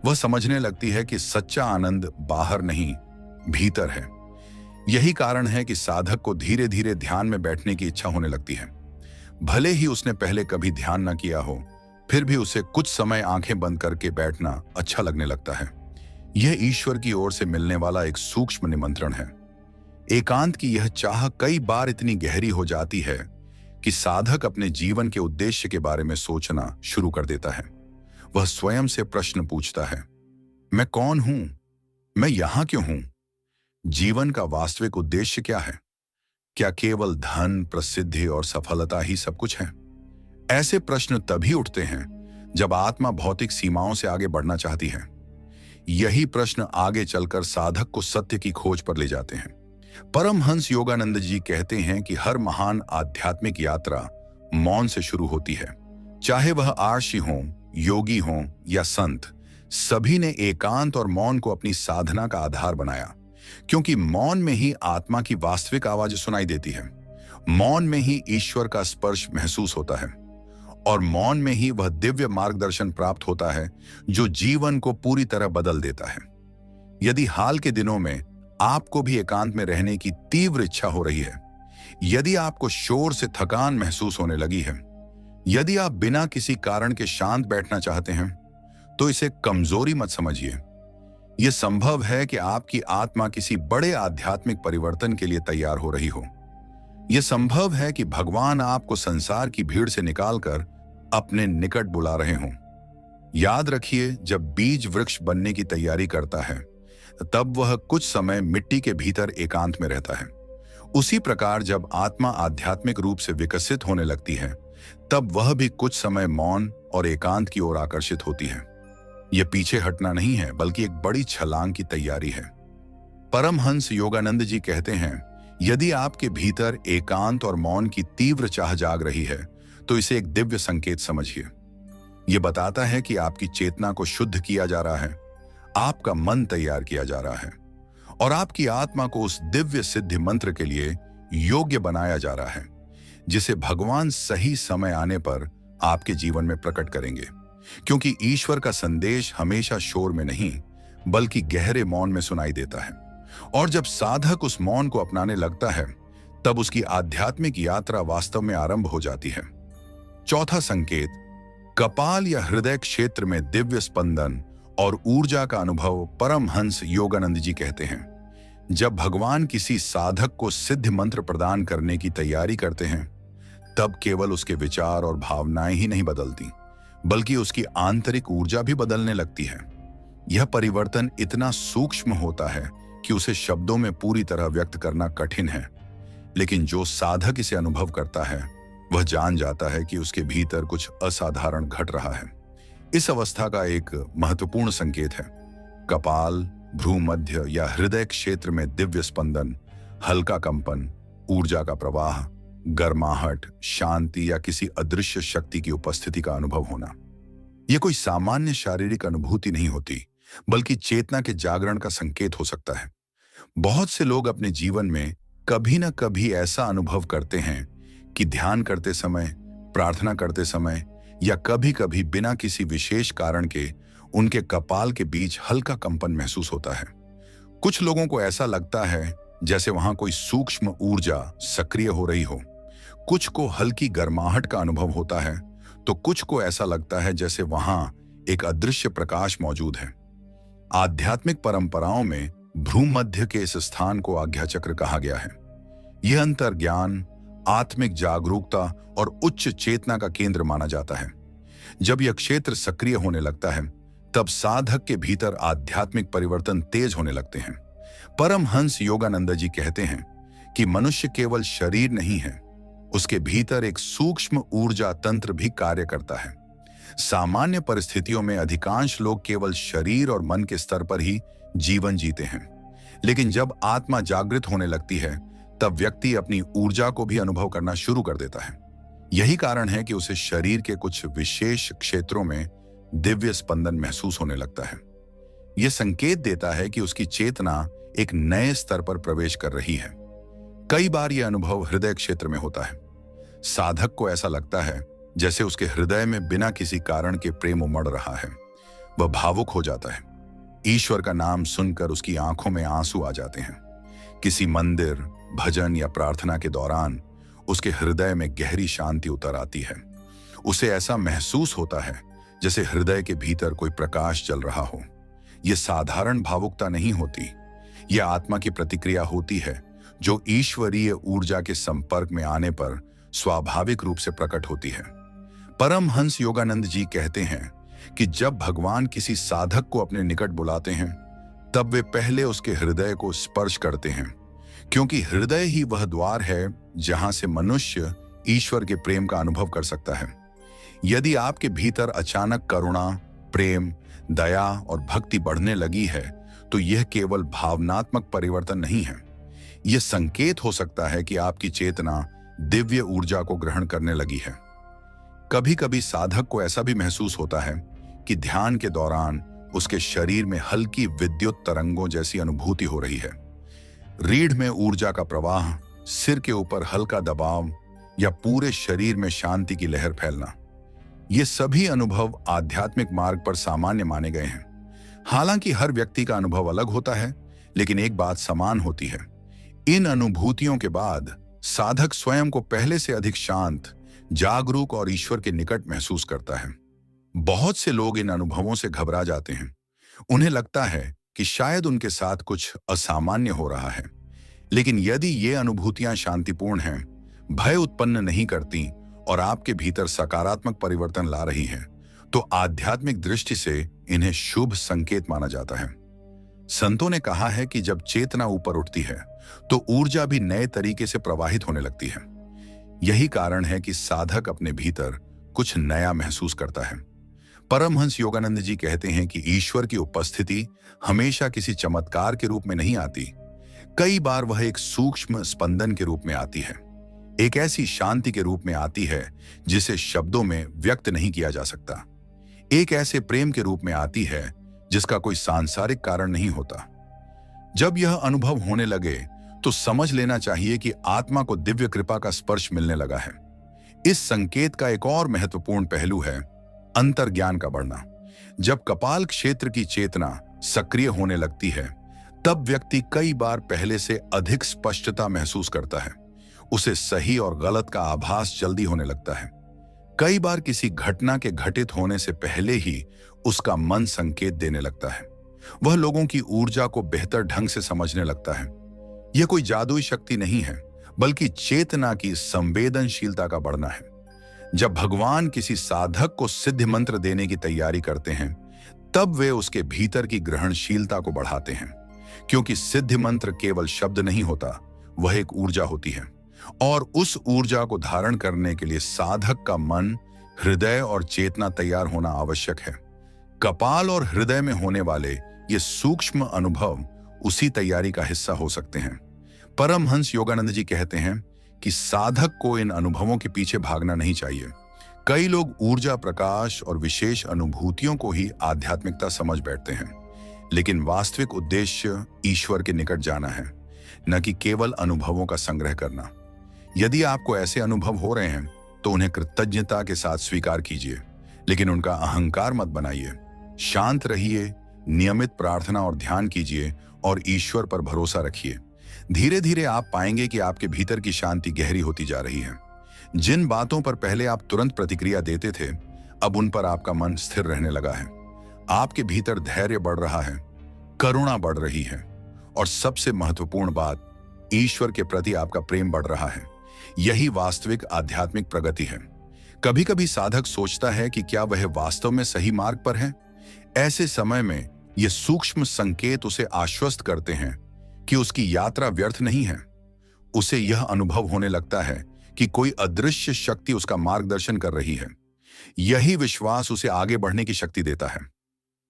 वह समझने लगती है कि सच्चा आनंद बाहर नहीं, भीतर है। यही कारण है कि साधक को धीरे धीरे ध्यान में बैठने की इच्छा होने लगती है। भले ही उसने पहले कभी ध्यान न किया हो, फिर भी उसे कुछ समय आंखें बंद करके बैठना अच्छा लगने लगता है। यह ईश्वर की ओर से मिलने वाला एक सूक्ष्म निमंत्रण है। एकांत की यह चाह कई बार इतनी गहरी हो जाती है कि साधक अपने जीवन के उद्देश्य के बारे में सोचना शुरू कर देता है। वह स्वयं से प्रश्न पूछता है, मैं कौन हूं? मैं यहां क्यों हूं? जीवन का वास्तविक उद्देश्य क्या है? क्या केवल धन, प्रसिद्धि और सफलता ही सब कुछ है? ऐसे प्रश्न तभी उठते हैं जब आत्मा भौतिक सीमाओं से आगे बढ़ना चाहती है। यही प्रश्न आगे चलकर साधक को सत्य की खोज पर ले जाते हैं। परमहंस योगानंद जी कहते हैं कि हर महान आध्यात्मिक यात्रा मौन से शुरू होती है। चाहे वह आर्षि हों, योगी हों या संत, सभी ने एकांत और मौन को अपनी साधना का आधार बनाया, क्योंकि मौन में ही आत्मा की वास्तविक आवाज सुनाई देती है। मौन में ही ईश्वर का स्पर्श महसूस होता है और मौन में ही वह दिव्य मार्गदर्शन प्राप्त होता है जो जीवन को पूरी तरह बदल देता है। यदि हाल के दिनों में आपको भी एकांत में रहने की तीव्र इच्छा हो रही है, यदि आपको शोर से थकान महसूस होने लगी है, यदि आप बिना किसी कारण के शांत बैठना चाहते हैं, तो इसे कमजोरी मत समझिए। यह संभव है कि आपकी आत्मा किसी बड़े आध्यात्मिक परिवर्तन के लिए तैयार हो रही हो। यह संभव है कि भगवान आपको संसार की भीड़ से निकालकर अपने निकट बुला रहे हों। याद रखिए, जब बीज वृक्ष बनने की तैयारी करता है, तब वह कुछ समय मिट्टी के भीतर एकांत में रहता है। उसी प्रकार जब आत्मा आध्यात्मिक रूप से विकसित होने लगती है, तब वह भी कुछ समय मौन और एकांत की ओर आकर्षित होती है। यह पीछे हटना नहीं है, बल्कि एक बड़ी छलांग की तैयारी है। परमहंस योगानंद जी कहते हैं, यदि आपके भीतर एकांत और मौन की तीव्र चाह जाग रही है तो इसे एक दिव्य संकेत समझिए। यह बताता है कि आपकी चेतना को शुद्ध किया जा रहा है, आपका मन तैयार किया जा रहा है और आपकी आत्मा को उस दिव्य सिद्धि मंत्र के लिए योग्य बनाया जा रहा है, जिसे भगवान सही समय आने पर आपके जीवन में प्रकट करेंगे। क्योंकि ईश्वर का संदेश हमेशा शोर में नहीं बल्कि गहरे मौन में सुनाई देता है, और जब साधक उस मौन को अपनाने लगता है तब उसकी आध्यात्मिक यात्रा वास्तव में आरंभ हो जाती है। चौथा संकेत, कपाल या हृदय क्षेत्र में दिव्य स्पंदन और ऊर्जा का अनुभव। परमहंस योगानंद जी कहते हैं, जब भगवान किसी साधक को सिद्ध मंत्र प्रदान करने की तैयारी करते हैं तब केवल उसके विचार और भावनाएं ही नहीं बदलती बल्कि उसकी आंतरिक ऊर्जा भी बदलने लगती है। यह परिवर्तन इतना सूक्ष्म होता है कि उसे शब्दों में पूरी तरह व्यक्त करना कठिन है, लेकिन जो साधक इसे अनुभव करता है वह जान जाता है कि उसके भीतर कुछ असाधारण घट रहा है। इस अवस्था का एक महत्वपूर्ण संकेत है कपाल, भ्रूमध्य या हृदय क्षेत्र में दिव्य स्पंदन, हल्का कंपन, ऊर्जा का प्रवाह, गर्माहट, शांति या किसी अदृश्य शक्ति की उपस्थिति का अनुभव होना। यह कोई सामान्य शारीरिक अनुभूति नहीं होती बल्कि चेतना के जागरण का संकेत हो सकता है। बहुत से लोग अपने जीवन में कभी न कभी ऐसा अनुभव करते हैं कि ध्यान करते समय, प्रार्थना करते समय या कभी कभी बिना किसी विशेष कारण के उनके कपाल के बीच हल्का कंपन महसूस होता है। कुछ लोगों को ऐसा लगता है जैसे वहां कोई सूक्ष्म ऊर्जा सक्रिय हो रही हो, कुछ को हल्की गर्माहट का अनुभव होता है तो कुछ को ऐसा लगता है जैसे वहां एक अदृश्य प्रकाश मौजूद है। आध्यात्मिक परंपराओं में भ्रूमध्य के इस स्थान को आज्ञा चक्र कहा गया है। यह अंतर ज्ञान, आत्मिक जागरूकता और उच्च चेतना का केंद्र माना जाता है। जब यह क्षेत्र सक्रिय होने लगता है तब साधक के भीतर आध्यात्मिक परिवर्तन तेज होने लगते हैं। परमहंस योगानंद जी कहते हैं कि मनुष्य केवल शरीर नहीं है, उसके भीतर एक सूक्ष्म ऊर्जा तंत्र भी कार्य करता है। सामान्य परिस्थितियों में अधिकांश लोग केवल शरीर और मन के स्तर पर ही जीवन जीते हैं, लेकिन जब आत्मा जागृत होने लगती है तब व्यक्ति अपनी ऊर्जा को भी अनुभव करना शुरू कर देता है। यही कारण है कि उसे शरीर के कुछ विशेष क्षेत्रों में दिव्य स्पंदन महसूस होने लगता है। यह संकेत देता है कि उसकी चेतना एक नए स्तर पर प्रवेश कर रही है। कई बार यह अनुभव हृदय क्षेत्र में होता है। साधक को ऐसा लगता है जैसे उसके हृदय में बिना किसी कारण के प्रेम उमड़ रहा है। वह भावुक हो जाता है। ईश्वर का नाम सुनकर उसकी आंखों में आंसू आ जाते हैं। किसी मंदिर, भजन या प्रार्थना के दौरान उसके हृदय में गहरी शांति उतर आती है। उसे ऐसा महसूस होता है जैसे हृदय के भीतर कोई प्रकाश जल रहा हो। यह साधारण भावुकता नहीं होती, यह आत्मा की प्रतिक्रिया होती है जो ईश्वरीय ऊर्जा के संपर्क में आने पर स्वाभाविक रूप से प्रकट होती है। परमहंस योगानंद जी कहते हैं कि जब भगवान किसी साधक को अपने निकट बुलाते हैं तब वे पहले उसके हृदय को स्पर्श करते हैं, क्योंकि हृदय ही वह द्वार है जहां से मनुष्य ईश्वर के प्रेम का अनुभव कर सकता है। यदि आपके भीतर अचानक करुणा, प्रेम, दया और भक्ति बढ़ने लगी है तो यह केवल भावनात्मक परिवर्तन नहीं है, यह संकेत हो सकता है कि आपकी चेतना दिव्य ऊर्जा को ग्रहण करने लगी है। कभी कभी साधक को ऐसा भी महसूस होता है कि ध्यान के दौरान उसके शरीर में हल्की विद्युत तरंगों जैसी अनुभूति हो रही है। रीढ़ में ऊर्जा का प्रवाह, सिर के ऊपर हल्का दबाव या पूरे शरीर में शांति की लहर फैलना। ये सभी अनुभव आध्यात्मिक मार्ग पर सामान्य माने गए हैं। हालांकि हर व्यक्ति का अनुभव अलग होता है, लेकिन एक बात समान होती है। इन अनुभूतियों के बाद साधक स्वयं को पहले से अधिक शांत, जागरूक और ईश्वर के निकट महसूस करता है। बहुत से लोग इन अनुभवों से घबरा जाते हैं। उन्हें लगता है कि शायद उनके साथ कुछ असामान्य हो रहा है। लेकिन यदि ये अनुभूतियां शांतिपूर्ण हैं, भय उत्पन्न नहीं करती और आपके भीतर सकारात्मक परिवर्तन ला रही हैं, तो आध्यात्मिक दृष्टि से इन्हें शुभ संकेत माना जाता है। संतों ने कहा है कि जब चेतना ऊपर उठती है तो ऊर्जा भी नए तरीके से प्रवाहित होने लगती है। यही कारण है कि साधक अपने भीतर कुछ नया महसूस करता है। परमहंस योगानंद जी कहते हैं कि ईश्वर की उपस्थिति हमेशा किसी चमत्कार के रूप में नहीं आती, कई बार वह एक सूक्ष्म स्पंदन के रूप में आती है, एक ऐसी शांति के रूप में आती है जिसे शब्दों में व्यक्त नहीं किया जा सकता, एक ऐसे प्रेम के रूप में आती है जिसका कोई सांसारिक कारण नहीं होता। जब यह अनुभव होने लगे तो समझ लेना चाहिए कि आत्मा को दिव्य कृपा का स्पर्श मिलने लगा है। इस संकेत का एक और महत्वपूर्ण पहलू है अंतर्ज्ञान का बढ़ना। जब कपाल क्षेत्र की चेतना सक्रिय होने लगती है, तब व्यक्ति कई बार पहले से अधिक स्पष्टता महसूस करता है। उसे सही और गलत का आभास जल्दी होने लगता है। कई बार किसी घटना के घटित होने से पहले ही उसका मन संकेत देने लगता है। वह लोगों की ऊर्जा को बेहतर ढंग से समझने लगता है। यह कोई जादुई शक्ति नहीं है, बल्कि चेतना की संवेदनशीलता का बढ़ना है। जब भगवान किसी साधक को सिद्ध मंत्र देने की तैयारी करते हैं, तब वे उसके भीतर की ग्रहणशीलता को बढ़ाते हैं, क्योंकि सिद्ध मंत्र केवल शब्द नहीं होता, वह एक ऊर्जा होती है। और उस ऊर्जा को धारण करने के लिए साधक का मन, हृदय और चेतना तैयार होना आवश्यक है। कपाल और हृदय में होने वाले ये सूक्ष्म अनुभव उसी तैयारी का हिस्सा हो सकते हैं। परमहंस योगानंद जी कहते हैं कि साधक को इन अनुभवों के पीछे भागना नहीं चाहिए। कई लोग ऊर्जा, प्रकाश और विशेष अनुभूतियों को ही आध्यात्मिकता समझ बैठते हैं, लेकिन वास्तविक उद्देश्य ईश्वर के निकट जाना है, न कि केवल अनुभवों का संग्रह करना। यदि आपको ऐसे अनुभव हो रहे हैं तो उन्हें कृतज्ञता के साथ स्वीकार कीजिए, लेकिन उनका अहंकार मत बनाइए। शांत रहिए, नियमित प्रार्थना और ध्यान कीजिए और ईश्वर पर भरोसा रखिए। धीरे धीरे आप पाएंगे कि आपके भीतर की शांति गहरी होती जा रही है। जिन बातों पर पहले आप तुरंत प्रतिक्रिया देते थे, अब उन पर आपका मन स्थिर रहने लगा है। आपके भीतर धैर्य बढ़ रहा है, करुणा बढ़ रही है, और सबसे महत्वपूर्ण बात, ईश्वर के प्रति आपका प्रेम बढ़ रहा है। यही वास्तविक आध्यात्मिक प्रगति है। कभी कभी साधक सोचता है कि क्या वह वास्तव में सही मार्ग पर है। ऐसे समय में ये सूक्ष्म संकेत उसे आश्वस्त करते हैं कि उसकी यात्रा व्यर्थ नहीं है। उसे यह अनुभव होने लगता है कि कोई अदृश्य शक्ति उसका मार्गदर्शन कर रही है। यही विश्वास उसे आगे बढ़ने की शक्ति देता है।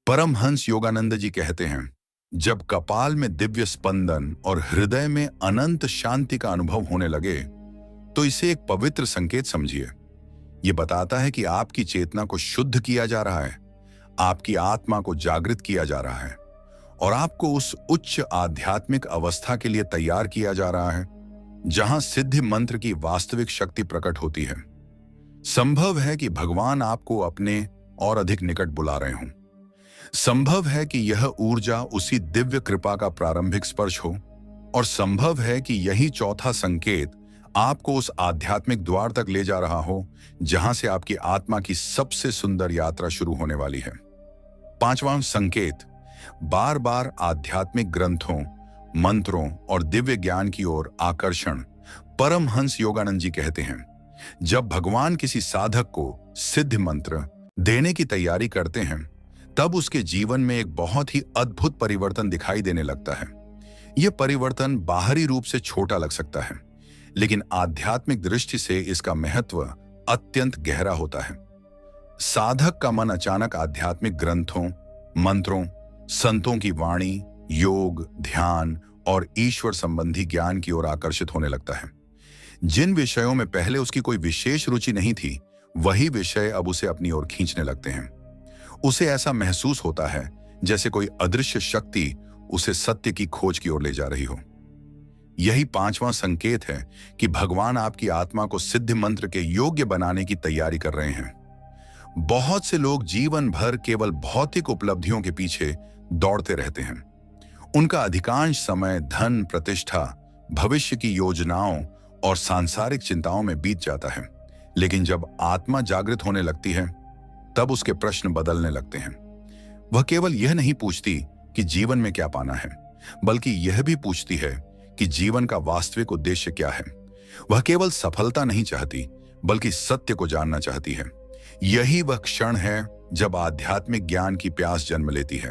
परमहंस योगानंद जी कहते हैं, जब कपाल में दिव्य स्पंदन और हृदय में अनंत शांति का अनुभव होने लगे, तो इसे एक पवित्र संकेत समझिए। यह बताता है कि आपकी चेतना को शुद्ध किया जा रहा है, आपकी आत्मा को जागृत किया जा रहा है, और आपको उस उच्च आध्यात्मिक अवस्था के लिए तैयार किया जा रहा है जहां सिद्धि मंत्र की वास्तविक शक्ति प्रकट होती है। संभव है कि भगवान आपको अपने और अधिक निकट बुला रहे हों। संभव है कि यह ऊर्जा उसी दिव्य कृपा का प्रारंभिक स्पर्श हो, और संभव है कि यही चौथा संकेत आपको उस आध्यात्मिक द्वार तक ले जा रहा हो जहां से आपकी आत्मा की सबसे सुंदर यात्रा शुरू होने वाली है। पांचवां संकेत, बार बार आध्यात्मिक ग्रंथों, मंत्रों और दिव्य ज्ञान की ओर आकर्षण। परमहंस योगानंद जी कहते हैं, जब भगवान किसी साधक को सिद्ध मंत्र देने की तैयारी करते हैं, तब उसके जीवन में एक बहुत ही अद्भुत परिवर्तन दिखाई देने लगता है। यह परिवर्तन बाहरी रूप से छोटा लग सकता है, लेकिन आध्यात्मिक दृष्टि से इसका महत्व अत्यंत गहरा होता है। साधक का मन अचानक आध्यात्मिक ग्रंथों, मंत्रों, संतों की वाणी, योग, ध्यान और ईश्वर संबंधी ज्ञान की ओर आकर्षित होने लगता है। जिन विषयों में पहले उसकी कोई विशेष रुचि नहीं थी, वही विषय अब उसे अपनी ओर खींचने लगते हैं। उसे ऐसा महसूस होता है जैसे कोई अदृश्य शक्ति उसे सत्य की खोज की ओर ले जा रही हो। यही पांचवां संकेत है कि भगवान आपकी आत्मा को सिद्ध मंत्र के योग्य बनाने की तैयारी कर रहे हैं। बहुत से लोग जीवन भर केवल भौतिक उपलब्धियों के पीछे दौड़ते रहते हैं। उनका अधिकांश समय धन, प्रतिष्ठा, भविष्य की योजनाओं और सांसारिक चिंताओं में बीत जाता है। लेकिन जब आत्मा जागृत होने लगती है, तब उसके प्रश्न बदलने लगते हैं। वह केवल यह नहीं पूछती कि जीवन में क्या पाना है, बल्कि यह भी पूछती है कि जीवन का वास्तविक उद्देश्य क्या है। वह केवल सफलता नहीं चाहती, बल्कि सत्य को जानना चाहती है। यही वह क्षण है जब आध्यात्मिक ज्ञान की प्यास जन्म लेती है।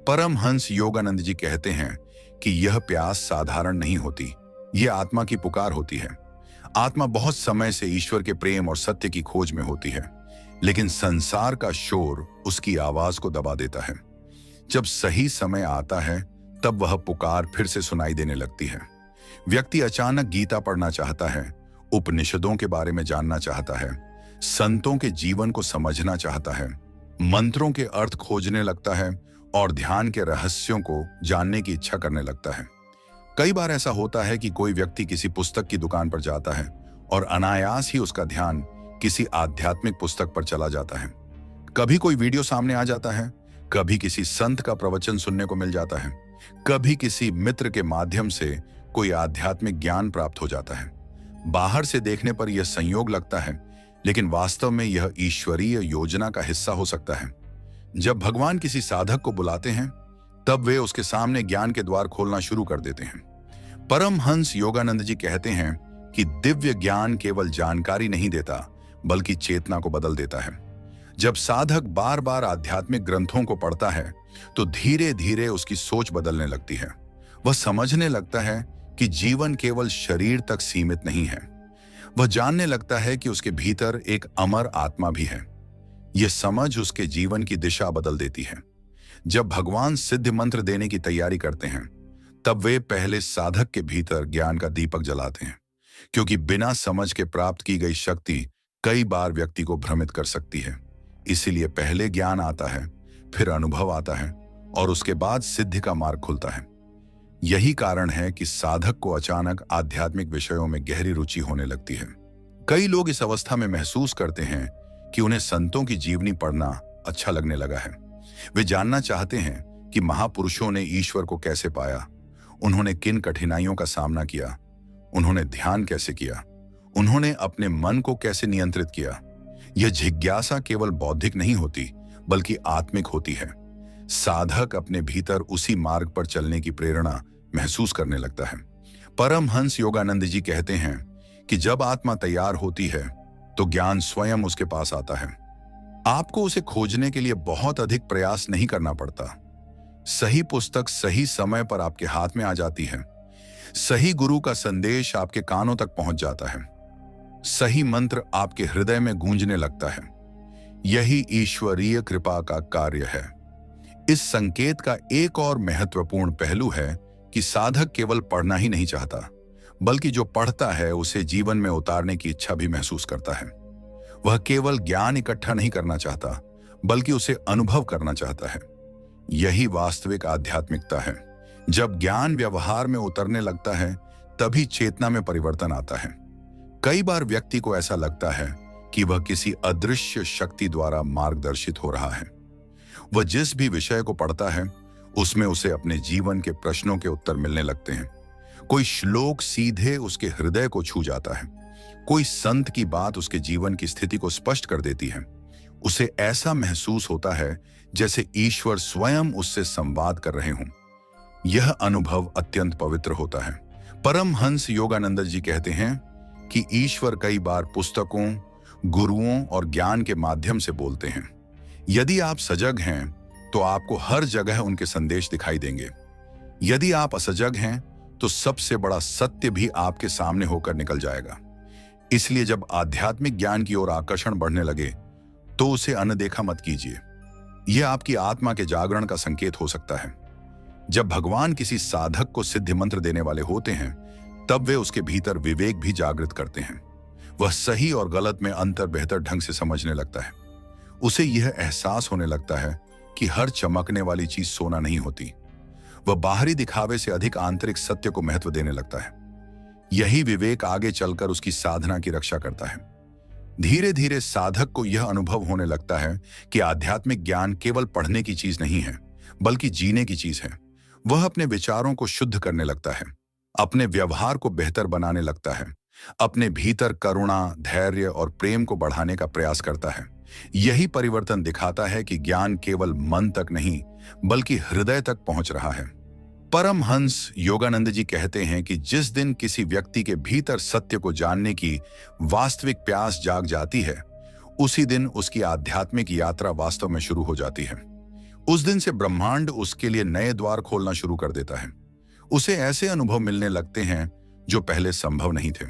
परमहंस योगानंद जी कहते हैं कि यह प्यास साधारण नहीं होती, यह आत्मा की पुकार होती है। आत्मा बहुत समय से ईश्वर के प्रेम और सत्य की खोज में होती है, लेकिन संसार का शोर उसकी आवाज को दबा देता है। जब सही समय आता है, तब वह पुकार फिर से सुनाई देने लगती है। व्यक्ति अचानक गीता पढ़ना चाहता है, उपनिषदों के बारे में जानना चाहता है, संतों के जीवन को समझना चाहता है, मंत्रों के अर्थ खोजने लगता है और ध्यान के रहस्यों को जानने की इच्छा करने लगता है। कई बार ऐसा होता है कि कोई व्यक्ति किसी पुस्तक की दुकान पर जाता है और अनायास ही उसका ध्यान किसी आध्यात्मिक पुस्तक पर चला जाता है। कभी कोई वीडियो सामने आ जाता है, कभी किसी संत का प्रवचन सुनने को मिल जाता है, कभी किसी मित्र के माध्यम से कोई आध्यात्मिक ज्ञान प्राप्त हो जाता है। बाहर से देखने पर यह संयोग लगता है, लेकिन वास्तव में यह ईश्वरीय योजना का हिस्सा हो सकता है। जब भगवान किसी साधक को बुलाते हैं, तब वे उसके सामने ज्ञान के द्वार खोलना शुरू कर देते हैं। परमहंस योगानंद जी कहते हैं कि दिव्य ज्ञान केवल जानकारी नहीं देता, बल्कि चेतना को बदल देता है। जब साधक बार बार आध्यात्मिक ग्रंथों को पढ़ता है, तो धीरे धीरे उसकी सोच बदलने लगती है। वह समझने लगता है कि जीवन केवल शरीर तक सीमित नहीं है। वह जानने लगता है कि उसके भीतर एक अमर आत्मा भी है। यह समझ उसके जीवन की दिशा बदल देती है। जब भगवान सिद्ध मंत्र देने की तैयारी करते हैं, तब वे पहले साधक के भीतर ज्ञान का दीपक जलाते हैं, क्योंकि बिना समझ के प्राप्त की गई शक्ति कई बार व्यक्ति को भ्रमित कर सकती है। इसीलिए पहले ज्ञान आता है, फिर अनुभव आता है और उसके बाद सिद्धि का मार्ग खुलता है। यही कारण है कि साधक को अचानक आध्यात्मिक विषयों में गहरी रुचि होने लगती है। कई लोग इस अवस्था में महसूस करते हैं कि उन्हें संतों की जीवनी पढ़ना अच्छा लगने लगा है। वे जानना चाहते हैं कि महापुरुषों ने ईश्वर को कैसे पाया, उन्होंने किन कठिनाइयों का सामना किया, उन्होंने ध्यान कैसे किया, उन्होंने अपने मन को कैसे नियंत्रित किया। यह जिज्ञासा केवल बौद्धिक नहीं होती, बल्कि आत्मिक होती है। साधक अपने भीतर उसी मार्ग पर चलने की प्रेरणा महसूस करने लगता है। परमहंस योगानंद जी कहते हैं कि जब आत्मा तैयार होती है, तो ज्ञान स्वयं उसके पास आता है। आपको उसे खोजने के लिए बहुत अधिक प्रयास नहीं करना पड़ता। सही पुस्तक सही समय पर आपके हाथ में आ जाती है। सही गुरु का संदेश आपके कानों तक पहुंच जाता है। सही मंत्र आपके हृदय में गूंजने लगता है। यही ईश्वरीय कृपा का कार्य है। इस संकेत का एक और महत्वपूर्ण पहलू है कि साधक केवल पढ़ना ही नहीं चाहता, बल्कि जो पढ़ता है उसे जीवन में उतारने की इच्छा भी महसूस करता है। वह केवल ज्ञान इकट्ठा नहीं करना चाहता, बल्कि उसे अनुभव करना चाहता है। यही वास्तविक आध्यात्मिकता है। जब ज्ञान व्यवहार में उतरने लगता है, तभी चेतना में परिवर्तन आता है। कई बार व्यक्ति को ऐसा लगता है कि वह किसी अदृश्य शक्ति द्वारा मार्गदर्शित हो रहा है। वह जिस भी विषय को पढ़ता है, उसमें उसे अपने जीवन के प्रश्नों के उत्तर मिलने लगते हैं। कोई श्लोक सीधे उसके हृदय को छू जाता है। कोई संत की बात उसके जीवन की स्थिति को स्पष्ट कर देती है। उसे ऐसा महसूस होता है जैसे ईश्वर स्वयं उससे संवाद कर रहे हों। यह अनुभव अत्यंत पवित्र होता है। परमहंस योगानंद जी कहते हैं कि ईश्वर कई बार पुस्तकों, गुरुओं और ज्ञान के माध्यम से बोलते हैं। यदि आप सजग हैं, तो आपको हर जगह उनके संदेश दिखाई देंगे। यदि आप असजग हैं, तो सबसे बड़ा सत्य भी आपके सामने होकर निकल जाएगा। इसलिए जब आध्यात्मिक ज्ञान की ओर आकर्षण बढ़ने लगे, तो उसे अनदेखा मत कीजिए। यह आपकी आत्मा के जागरण का संकेत हो सकता है। जब भगवान किसी साधक को सिद्ध मंत्र देने वाले होते हैं, तब वे उसके भीतर विवेक भी जागृत करते हैं। वह सही और गलत में अंतर बेहतर ढंग से समझने लगता है। उसे यह एहसास होने लगता है कि हर चमकने वाली चीज सोना नहीं होती। वह बाहरी दिखावे से अधिक आंतरिक सत्य को महत्व देने लगता है। यही विवेक आगे चलकर उसकी साधना की रक्षा करता है। धीरे धीरे साधक को यह अनुभव होने लगता है कि आध्यात्मिक ज्ञान केवल पढ़ने की चीज नहीं है, बल्कि जीने की चीज है। वह अपने विचारों को शुद्ध करने लगता है, अपने व्यवहार को बेहतर बनाने लगता है, अपने भीतर करुणा, धैर्य और प्रेम को बढ़ाने का प्रयास करता है। यही परिवर्तन दिखाता है कि ज्ञान केवल मन तक नहीं, बल्कि हृदय तक पहुंच रहा है। परमहंस योगानंद जी कहते हैं कि जिस दिन किसी व्यक्ति के भीतर सत्य को जानने की वास्तविक प्यास जाग जाती है, उसी दिन उसकी आध्यात्मिक यात्रा वास्तव में शुरू हो जाती है। उस दिन से ब्रह्मांड उसके लिए नए द्वार खोलना शुरू कर देता है। उसे ऐसे अनुभव मिलने लगते हैं जो पहले संभव नहीं थे।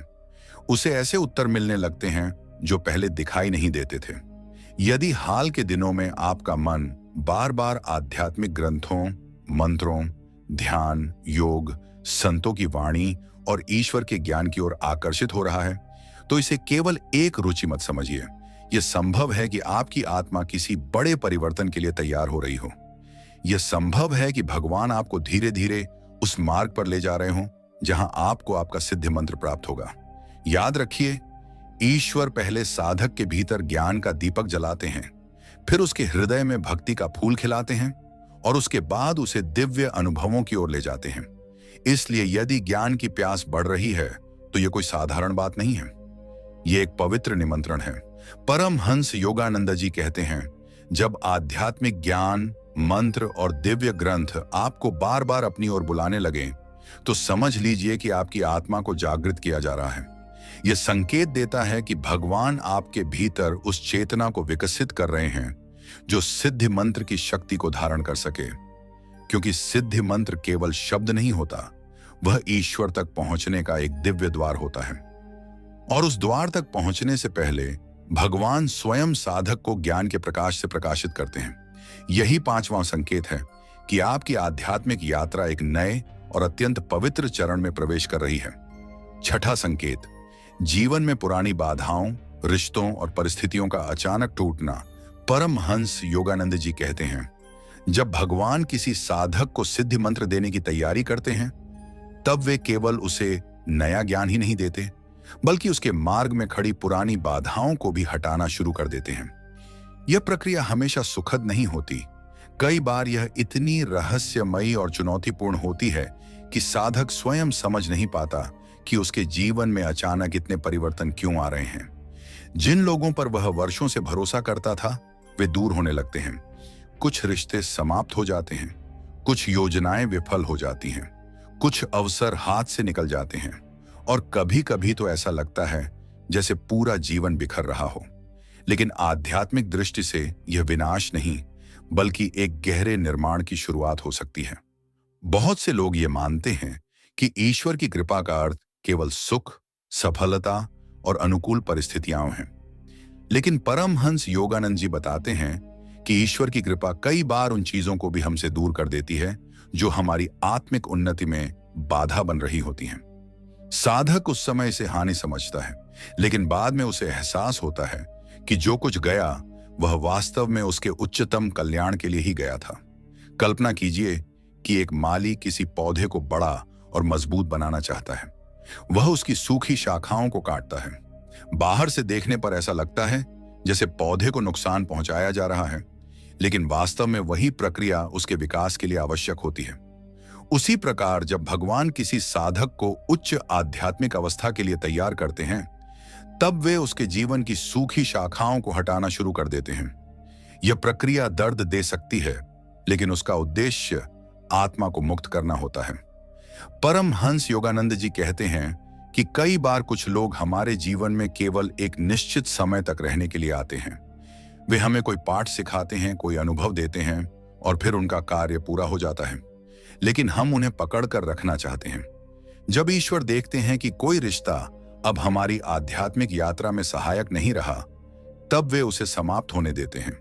उसे ऐसे उत्तर मिलने लगते हैं जो पहले दिखाई नहीं देते थे। यदि हाल के दिनों में आपका मन बार बार आध्यात्मिक ग्रंथों, मंत्रों, ध्यान, योग, संतों की वाणी और ईश्वर के ज्ञान की ओर आकर्षित हो रहा है, तो इसे केवल एक रुचि मत समझिए। यह संभव है कि आपकी आत्मा किसी बड़े परिवर्तन के लिए तैयार हो रही हो। यह संभव है कि भगवान आपको धीरे धीरे उस मार्ग पर ले जा रहे हों जहां आपको आपका सिद्ध मंत्र प्राप्त होगा। याद रखिए, ईश्वर पहले साधक के भीतर ज्ञान का दीपक जलाते हैं, फिर उसके हृदय में भक्ति का फूल खिलाते हैं और उसके बाद उसे दिव्य अनुभवों की ओर ले जाते हैं। इसलिए यदि ज्ञान की प्यास बढ़ रही है तो यह कोई साधारण बात नहीं है, यह एक पवित्र निमंत्रण है। परमहंस योगानंद जी कहते हैं, जब आध्यात्मिक ज्ञान, मंत्र और दिव्य ग्रंथ आपको बार बार अपनी ओर बुलाने लगे तो समझ लीजिए कि आपकी आत्मा को जागृत किया जा रहा है। यह संकेत देता है कि भगवान आपके भीतर उस चेतना को विकसित कर रहे हैं जो सिद्धि मंत्र की शक्ति को धारण कर सके, क्योंकि सिद्धि मंत्र केवल शब्द नहीं होता, वह ईश्वर तक पहुंचने का एक दिव्य द्वार होता है। और उस द्वार तक पहुंचने से पहले भगवान स्वयं साधक को ज्ञान के प्रकाश से प्रकाशित करते हैं। यही पांचवां संकेत है कि आपकी आध्यात्मिक यात्रा एक नए और अत्यंत पवित्र चरण में प्रवेश कर रही है। छठा संकेत, जीवन में पुरानी बाधाओं, रिश्तों और परिस्थितियों का अचानक टूटना। परमहंस योगानंद जी कहते हैं, जब भगवान किसी साधक को सिद्धि मंत्र देने की तैयारी करते हैं, तब वे केवल उसे नया ज्ञान ही नहीं देते, बल्कि उसके मार्ग में खड़ी पुरानी बाधाओं को भी हटाना शुरू कर देते हैं। यह प्रक्रिया हमेशा सुखद नहीं होती। कई बार यह इतनी रहस्यमयी और चुनौतीपूर्ण होती है कि साधक स्वयं समझ नहीं पाता कि उसके जीवन में अचानक इतने परिवर्तन क्यों आ रहे हैं। जिन लोगों पर वह वर्षों से भरोसा करता था, वे दूर होने लगते हैं। कुछ रिश्ते समाप्त हो जाते हैं, कुछ योजनाएं विफल हो जाती हैं, कुछ अवसर हाथ से निकल जाते हैं और कभी कभी तो ऐसा लगता है जैसे पूरा जीवन बिखर रहा हो। लेकिन आध्यात्मिक दृष्टि से यह विनाश नहीं, बल्कि एक गहरे निर्माण की शुरुआत हो सकती है। बहुत से लोग ये मानते हैं कि ईश्वर की कृपा का अर्थ केवल सुख, सफलता और अनुकूल परिस्थितियां हैं। लेकिन परमहंस योगानंद जी बताते हैं कि ईश्वर की कृपा कई बार उन चीजों को भी हमसे दूर कर देती है जो हमारी आत्मिक उन्नति में बाधा बन रही होती हैं। साधक उस समय इसे हानि समझता है, लेकिन बाद में उसे एहसास होता है कि जो कुछ गया वह वास्तव में उसके उच्चतम कल्याण के लिए ही गया था। कल्पना कीजिए कि एक माली किसी पौधे को बड़ा और मजबूत बनाना चाहता है। वह उसकी सूखी शाखाओं को काटता है। बाहर से देखने पर ऐसा लगता है जैसे पौधे को नुकसान पहुंचाया जा रहा है, लेकिन वास्तव में वही प्रक्रिया उसके विकास के लिए आवश्यक होती है। उसी प्रकार जब भगवान किसी साधक को उच्च आध्यात्मिक अवस्था के लिए तैयार करते हैं, तब वे उसके जीवन की सूखी शाखाओं को हटाना शुरू कर देते हैं। यह प्रक्रिया दर्द दे सकती है, लेकिन उसका उद्देश्य आत्मा को मुक्त करना होता है। परमहंस योगानंद जी कहते हैं कि कई बार कुछ लोग हमारे जीवन में केवल एक निश्चित समय तक रहने के लिए आते हैं। वे हमें कोई पाठ सिखाते हैं, कोई अनुभव देते हैं और फिर उनका कार्य पूरा हो जाता है, लेकिन हम उन्हें पकड़ कर रखना चाहते हैं। जब ईश्वर देखते हैं कि कोई रिश्ता अब हमारी आध्यात्मिक यात्रा में सहायक नहीं रहा, तब वे उसे समाप्त होने देते हैं।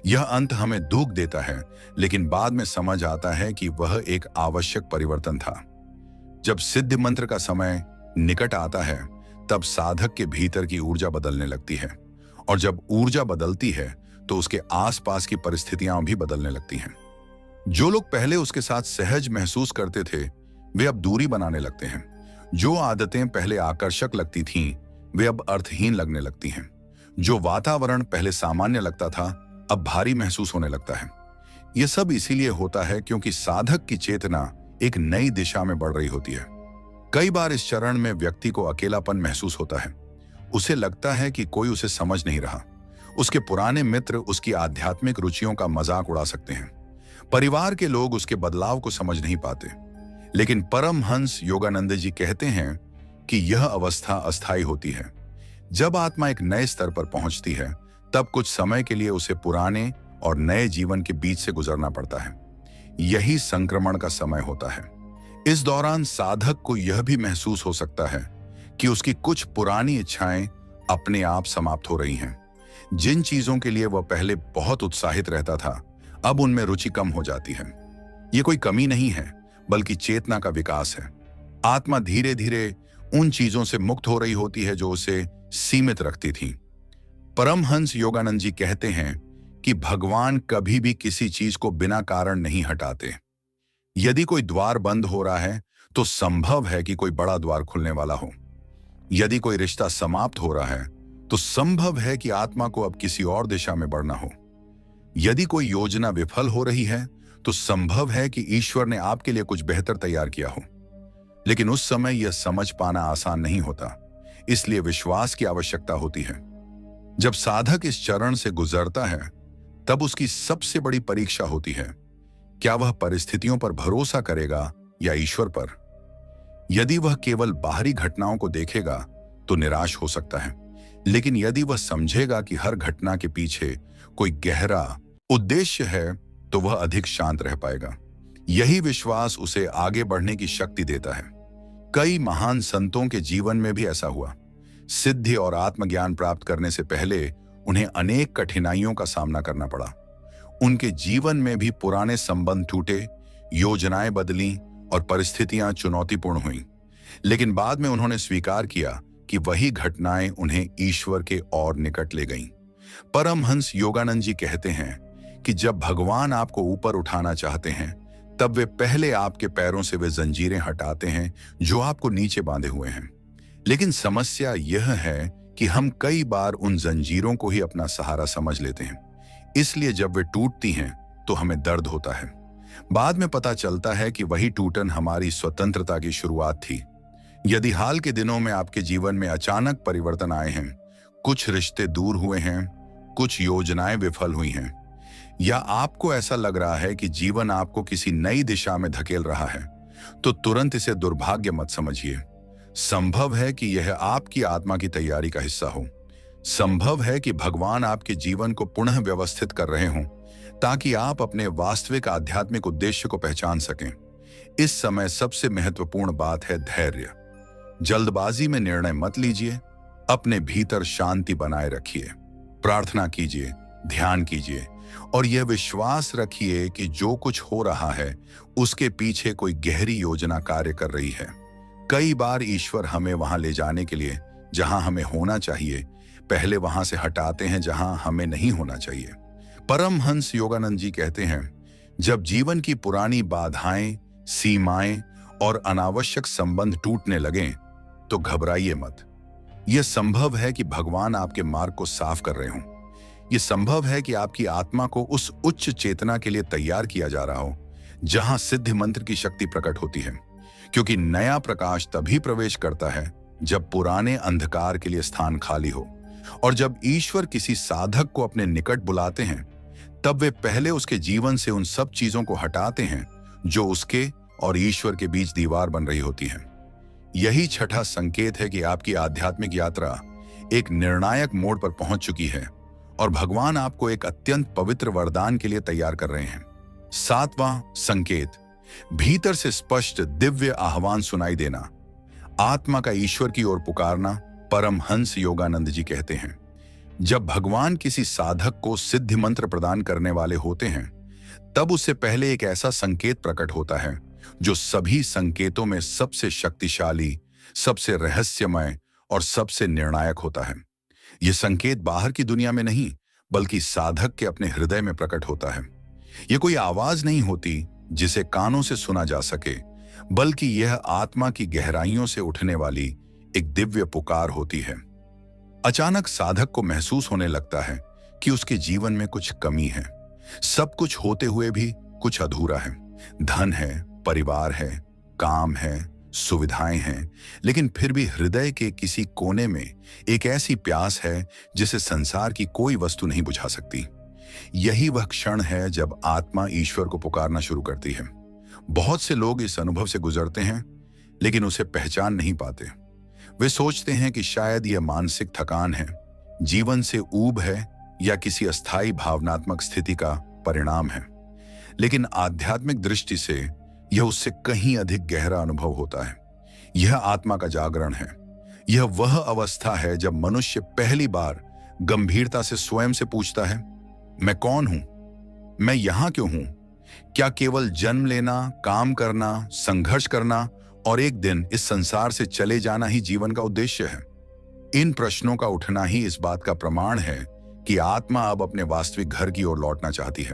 यह अंत हमें दुख देता है, लेकिन बाद में समझ आता है कि वह एक आवश्यक परिवर्तन था। जब सिद्ध मंत्र का समय निकट आता है, तब साधक के भीतर की ऊर्जा बदलने लगती है, और जब ऊर्जा बदलती है तो उसके आसपास की परिस्थितियां भी बदलने लगती हैं। जो लोग पहले उसके साथ सहज महसूस करते थे, वे अब दूरी बनाने लगते हैं। जो आदतें पहले आकर्षक लगती थीं, वे अब अर्थहीन लगने लगती हैं। जो वातावरण पहले सामान्य लगता था, अब भारी महसूस होने लगता है। यह सब इसीलिए होता है क्योंकि साधक की चेतना एक नई दिशा में बढ़ रही होती है। कई बार इस चरण में व्यक्ति को अकेलापन महसूस होता है। उसे लगता है कि कोई उसे समझ नहीं रहा। उसके पुराने मित्र उसकी आध्यात्मिक रुचियों का मजाक उड़ा सकते हैं। परिवार के लोग उसके बदलाव को समझ नहीं पाते। लेकिन परमहंस योगानंद जी कहते हैं कि यह अवस्था अस्थायी होती है। जब आत्मा एक नए स्तर पर पहुंचती है, तब कुछ समय के लिए उसे पुराने और नए जीवन के बीच से गुजरना पड़ता है। यही संक्रमण का समय होता है। इस दौरान साधक को यह भी महसूस हो सकता है कि उसकी कुछ पुरानी इच्छाएं अपने आप समाप्त हो रही हैं। जिन चीजों के लिए वह पहले बहुत उत्साहित रहता था, अब उनमें रुचि कम हो जाती है। ये कोई कमी नहीं है, बल्कि चेतना का विकास है। आत्मा धीरे धीरे उन चीजों से मुक्त हो रही होती है जो उसे सीमित रखती थी। परमहंस योगानंद जी कहते हैं कि भगवान कभी भी किसी चीज को बिना कारण नहीं हटाते। यदि कोई द्वार बंद हो रहा है तो संभव है कि कोई बड़ा द्वार खुलने वाला हो। यदि कोई रिश्ता समाप्त हो रहा है तो संभव है कि आत्मा को अब किसी और दिशा में बढ़ना हो। यदि कोई योजना विफल हो रही है तो संभव है कि ईश्वर ने आपके लिए कुछ बेहतर तैयार किया हो। लेकिन उस समय यह समझ पाना आसान नहीं होता, इसलिए विश्वास की आवश्यकता होती है। जब साधक इस चरण से गुजरता है तब उसकी सबसे बड़ी परीक्षा होती है, क्या वह परिस्थितियों पर भरोसा करेगा या ईश्वर पर। यदि वह केवल बाहरी घटनाओं को देखेगा तो निराश हो सकता है, लेकिन यदि वह समझेगा कि हर घटना के पीछे कोई गहरा उद्देश्य है तो वह अधिक शांत रह पाएगा। यही विश्वास उसे आगे बढ़ने की शक्ति देता है। कई महान संतों के जीवन में भी ऐसा हुआ। सिद्धि और आत्मज्ञान प्राप्त करने से पहले उन्हें अनेक कठिनाइयों का सामना करना पड़ा। उनके जीवन में भी पुराने संबंध टूटे, योजनाएं बदलीं और परिस्थितियां चुनौतीपूर्ण हुईं। लेकिन बाद में उन्होंने स्वीकार किया कि वही घटनाएं उन्हें ईश्वर के और निकट ले गईं। परमहंस योगानंद जी कहते हैं कि जब भगवान आपको ऊपर उठाना चाहते हैं तब वे पहले आपके पैरों से वे जंजीरें हटाते हैं जो आपको नीचे बांधे हुए हैं। लेकिन समस्या यह है कि हम कई बार उन जंजीरों को ही अपना सहारा समझ लेते हैं, इसलिए जब वे टूटती हैं तो हमें दर्द होता है। बाद में पता चलता है कि वही टूटन हमारी स्वतंत्रता की शुरुआत थी। यदि हाल के दिनों में आपके जीवन में अचानक परिवर्तन आए हैं, कुछ रिश्ते दूर हुए हैं, कुछ योजनाएं विफल हुई हैं, या आपको ऐसा लग रहा है कि जीवन आपको किसी नई दिशा में धकेल रहा है, तो तुरंत इसे दुर्भाग्य मत समझिए। संभव है कि यह आपकी आत्मा की तैयारी का हिस्सा हो। संभव है कि भगवान आपके जीवन को पुनः व्यवस्थित कर रहे हों ताकि आप अपने वास्तविक आध्यात्मिक उद्देश्य को पहचान सकें। इस समय सबसे महत्वपूर्ण बात है धैर्य। जल्दबाजी में निर्णय मत लीजिए, अपने भीतर शांति बनाए रखिए, प्रार्थना कीजिए, ध्यान कीजिए और यह विश्वास रखिए कि जो कुछ हो रहा है उसके पीछे कोई गहरी योजना कार्य कर रही है। कई बार ईश्वर हमें वहां ले जाने के लिए जहां हमें होना चाहिए, पहले वहां से हटाते हैं जहां हमें नहीं होना चाहिए। परमहंस योगानंद जी कहते हैं, जब जीवन की पुरानी बाधाएं, सीमाएं और अनावश्यक संबंध टूटने लगें तो घबराइए मत। यह संभव है कि भगवान आपके मार्ग को साफ कर रहे हों। यह संभव है कि आपकी आत्मा को उस उच्च चेतना के लिए तैयार किया जा रहा हो जहां सिद्धि मंत्र की शक्ति प्रकट होती है, क्योंकि नया प्रकाश तभी प्रवेश करता है जब पुराने अंधकार के लिए स्थान खाली हो। और जब ईश्वर किसी साधक को अपने निकट बुलाते हैं तब वे पहले उसके जीवन से उन सब चीजों को हटाते हैं जो उसके और ईश्वर के बीच दीवार बन रही होती है। यही छठा संकेत है कि आपकी आध्यात्मिक यात्रा एक निर्णायक मोड़ पर पहुंच चुकी है और भगवान आपको एक अत्यंत पवित्र वरदान के लिए तैयार कर रहे हैं। सातवां संकेत, भीतर से स्पष्ट दिव्य आह्वान सुनाई देना, आत्मा का ईश्वर की ओर पुकारना। परमहंस योगानंद जी कहते हैं, जब भगवान किसी साधक को सिद्धि मंत्र प्रदान करने वाले होते हैं तब उससे पहले एक ऐसा संकेत प्रकट होता है जो सभी संकेतों में सबसे शक्तिशाली, सबसे रहस्यमय और सबसे निर्णायक होता है। यह संकेत बाहर की दुनिया में नहीं बल्कि साधक के अपने हृदय में प्रकट होता है। यह कोई आवाज नहीं होती जिसे कानों से सुना जा सके, बल्कि यह आत्मा की गहराइयों से उठने वाली एक दिव्य पुकार होती है। अचानक साधक को महसूस होने लगता है कि उसके जीवन में कुछ कमी है। सब कुछ होते हुए भी कुछ अधूरा है। धन है, परिवार है, काम है, सुविधाएं हैं, लेकिन फिर भी हृदय के किसी कोने में एक ऐसी प्यास है जिसे संसार की कोई वस्तु नहीं बुझा सकती। यही वह क्षण है जब आत्मा ईश्वर को पुकारना शुरू करती है। बहुत से लोग इस अनुभव से गुजरते हैं लेकिन उसे पहचान नहीं पाते। वे सोचते हैं कि शायद यह मानसिक थकान है, जीवन से ऊब है या किसी अस्थायी भावनात्मक स्थिति का परिणाम है। लेकिन आध्यात्मिक दृष्टि से यह उससे कहीं अधिक गहरा अनुभव होता है। यह आत्मा का जागरण है। यह वह अवस्था है जब मनुष्य पहली बार गंभीरता से स्वयं से पूछता है, मैं कौन हूं? मैं यहां क्यों हूं? क्या केवल जन्म लेना, काम करना, संघर्ष करना और एक दिन इस संसार से चले जाना ही जीवन का उद्देश्य है? इन प्रश्नों का उठना ही इस बात का प्रमाण है कि आत्मा अब अपने वास्तविक घर की ओर लौटना चाहती है।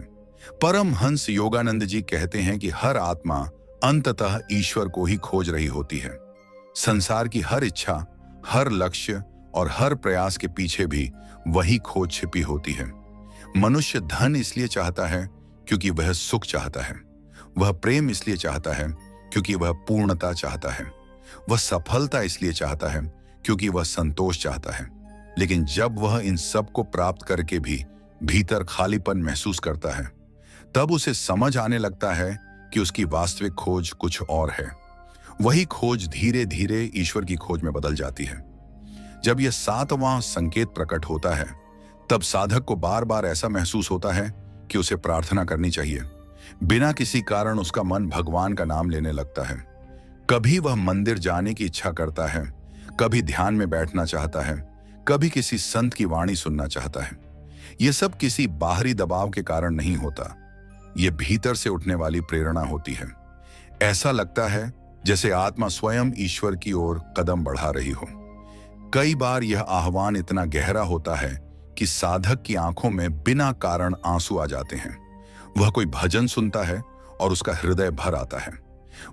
परमहंस योगानंद जी कहते हैं कि हर आत्मा अंततः ईश्वर को ही खोज रही होती है। संसार की हर इच्छा, हर लक्ष्य और हर प्रयास के पीछे भी वही खोज छिपी होती है। मनुष्य धन इसलिए चाहता है क्योंकि वह सुख चाहता है। वह प्रेम इसलिए चाहता है क्योंकि वह पूर्णता चाहता है। वह सफलता इसलिए चाहता है क्योंकि वह संतोष चाहता है। लेकिन जब वह इन सब को प्राप्त करके भी भीतर खालीपन महसूस करता है, तब उसे समझ आने लगता है कि उसकी वास्तविक खोज कुछ और है। वही खोज धीरे धीरे ईश्वर की खोज में बदल जाती है। जब यह सातवां संकेत प्रकट होता है, तब साधक को बार बार ऐसा महसूस होता है कि उसे प्रार्थना करनी चाहिए। बिना किसी कारण उसका मन भगवान का नाम लेने लगता है। कभी वह मंदिर जाने की इच्छा करता है, कभी ध्यान में बैठना चाहता है, कभी किसी संत की वाणी सुनना चाहता है। यह सब किसी बाहरी दबाव के कारण नहीं होता, यह भीतर से उठने वाली प्रेरणा होती है। ऐसा लगता है जैसे आत्मा स्वयं ईश्वर की ओर कदम बढ़ा रही हो। कई बार यह आह्वान इतना गहरा होता है कि साधक की आंखों में बिना कारण आंसू आ जाते हैं। वह कोई भजन सुनता है और उसका हृदय भर आता है।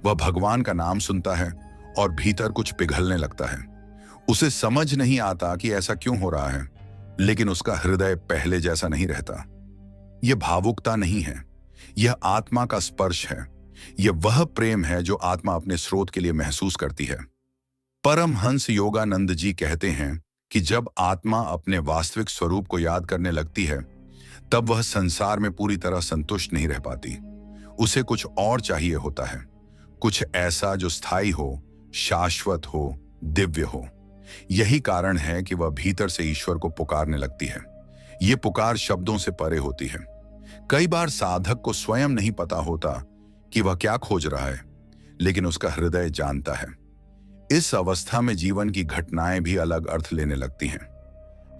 वह भगवान का नाम सुनता है और भीतर कुछ पिघलने लगता है। उसे समझ नहीं आता कि ऐसा क्यों हो रहा है, लेकिन उसका हृदय पहले जैसा नहीं रहता। यह भावुकता नहीं है, यह आत्मा का स्पर्श है। यह वह प्रेम है जो आत्मा अपने स्रोत के लिए महसूस करती है। परमहंस योगानंद जी कहते हैं कि जब आत्मा अपने वास्तविक स्वरूप को याद करने लगती है, तब वह संसार में पूरी तरह संतुष्ट नहीं रह पाती। उसे कुछ और चाहिए होता है, कुछ ऐसा जो स्थायी हो, शाश्वत हो, दिव्य हो। यही कारण है कि वह भीतर से ईश्वर को पुकारने लगती है। ये पुकार शब्दों से परे होती है। कई बार साधक को स्वयं नहीं पता होता कि वह क्या खोज रहा है, लेकिन उसका हृदय जानता है। इस अवस्था में जीवन की घटनाएं भी अलग अर्थ लेने लगती हैं।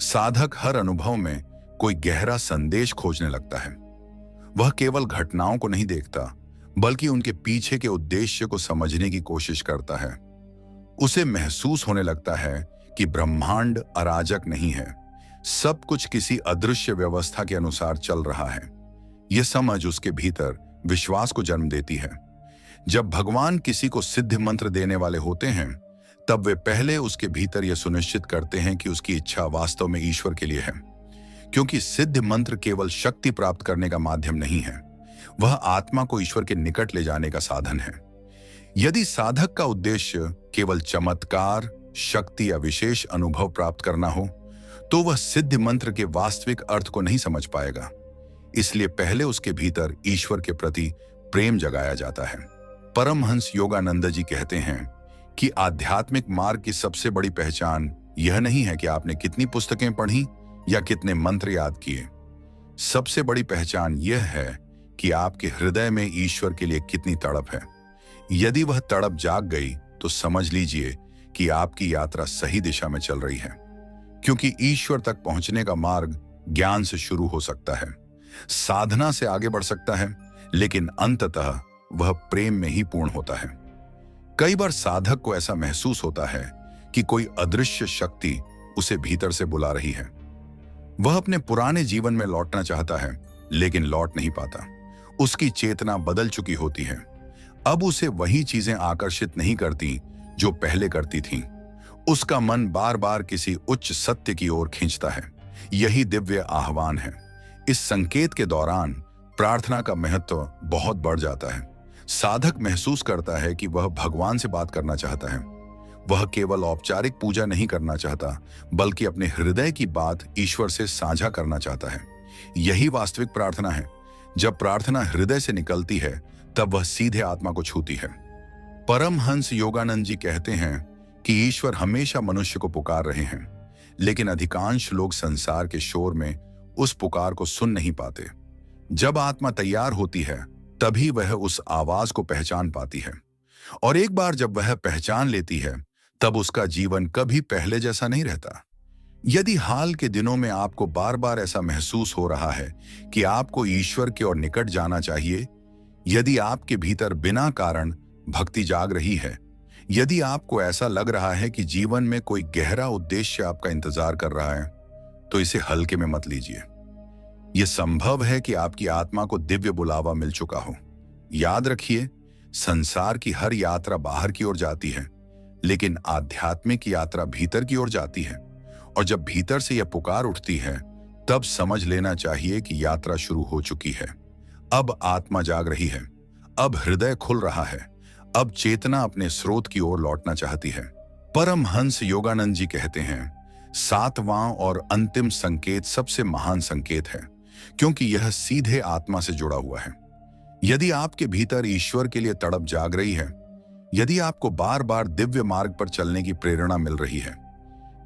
साधक हर अनुभव में कोई गहरा संदेश खोजने लगता है। वह केवल घटनाओं को नहीं देखता, बल्कि उनके पीछे के उद्देश्य को समझने की कोशिश करता है। उसे महसूस होने लगता है कि ब्रह्मांड अराजक नहीं है, सब कुछ किसी अदृश्य व्यवस्था के अनुसार चल रहा है। यह समझ उसके भीतर विश्वास को जन्म देती है। जब भगवान किसी को सिद्ध मंत्र देने वाले होते हैं, तब वे पहले उसके भीतर यह सुनिश्चित करते हैं कि उसकी इच्छा वास्तव में ईश्वर के लिए है। क्योंकि सिद्ध मंत्र केवल शक्ति प्राप्त करने का माध्यम नहीं है, वह आत्मा को ईश्वर के निकट ले जाने का साधन है। यदि साधक का उद्देश्य केवल चमत्कार, शक्ति या विशेष अनुभव प्राप्त करना हो, तो वह सिद्ध मंत्र के वास्तविक अर्थ को नहीं समझ पाएगा। इसलिए पहले उसके भीतर ईश्वर के प्रति प्रेम जगाया जाता है। परमहंस योगानंद जी कहते हैं कि आध्यात्मिक मार्ग की सबसे बड़ी पहचान यह नहीं है कि आपने कितनी पुस्तकें पढ़ी या कितने मंत्र याद किए। सबसे बड़ी पहचान यह है कि आपके हृदय में ईश्वर के लिए कितनी तड़प है। यदि वह तड़प जाग गई, तो समझ लीजिए कि आपकी यात्रा सही दिशा में चल रही है। क्योंकि ईश्वर तक पहुंचने का मार्ग ज्ञान से शुरू हो सकता है, साधना से आगे बढ़ सकता है, लेकिन अंततः वह प्रेम में ही पूर्ण होता है। कई बार साधक को ऐसा महसूस होता है कि कोई अदृश्य शक्ति उसे भीतर से बुला रही है। वह अपने पुराने जीवन में लौटना चाहता है, लेकिन लौट नहीं पाता। उसकी चेतना बदल चुकी होती है। अब उसे वही चीजें आकर्षित नहीं करती जो पहले करती थीं। उसका मन बार बार किसी उच्च सत्य की ओर खींचता है। यही दिव्य आह्वान है। इस संकेत के दौरान प्रार्थना का महत्व बहुत बढ़ जाता है। साधक महसूस करता है कि वह भगवान से बात करना चाहता है। वह केवल औपचारिक पूजा नहीं करना चाहता, बल्कि अपने हृदय की बात ईश्वर से साझा करना चाहता है। यही वास्तविक प्रार्थना है। जब प्रार्थना हृदय से निकलती है, तब वह सीधे आत्मा को छूती है। परमहंस योगानंद जी कहते हैं कि ईश्वर हमेशा मनुष्य को पुकार रहे हैं, लेकिन अधिकांश लोग संसार के शोर में उस पुकार को सुन नहीं पाते। जब आत्मा तैयार होती है, तभी वह उस आवाज को पहचान पाती है। और एक बार जब वह पहचान लेती है, तब उसका जीवन कभी पहले जैसा नहीं रहता। यदि हाल के दिनों में आपको बार बार ऐसा महसूस हो रहा है कि आपको ईश्वर की ओर निकट जाना चाहिए, यदि आपके भीतर बिना कारण भक्ति जाग रही है, यदि आपको ऐसा लग रहा है कि जीवन में कोई गहरा उद्देश्य आपका इंतजार कर रहा है, तो इसे हल्के में मत लीजिए। यह संभव है कि आपकी आत्मा को दिव्य बुलावा मिल चुका हो। याद रखिए, संसार की हर यात्रा बाहर की ओर जाती है, लेकिन आध्यात्मिक यात्रा भीतर की ओर जाती है। और जब भीतर से यह पुकार उठती है, तब समझ लेना चाहिए कि यात्रा शुरू हो चुकी है। अब आत्मा जाग रही है, अब हृदय खुल रहा है, अब चेतना अपने स्रोत की ओर लौटना चाहती है। परमहंस योगानंद जी कहते हैं, सातवां और अंतिम संकेत सबसे महान संकेत है, क्योंकि यह सीधे आत्मा से जुड़ा हुआ है। यदि आपके भीतर ईश्वर के लिए तड़प जाग रही है, यदि आपको बार बार दिव्य मार्ग पर चलने की प्रेरणा मिल रही है,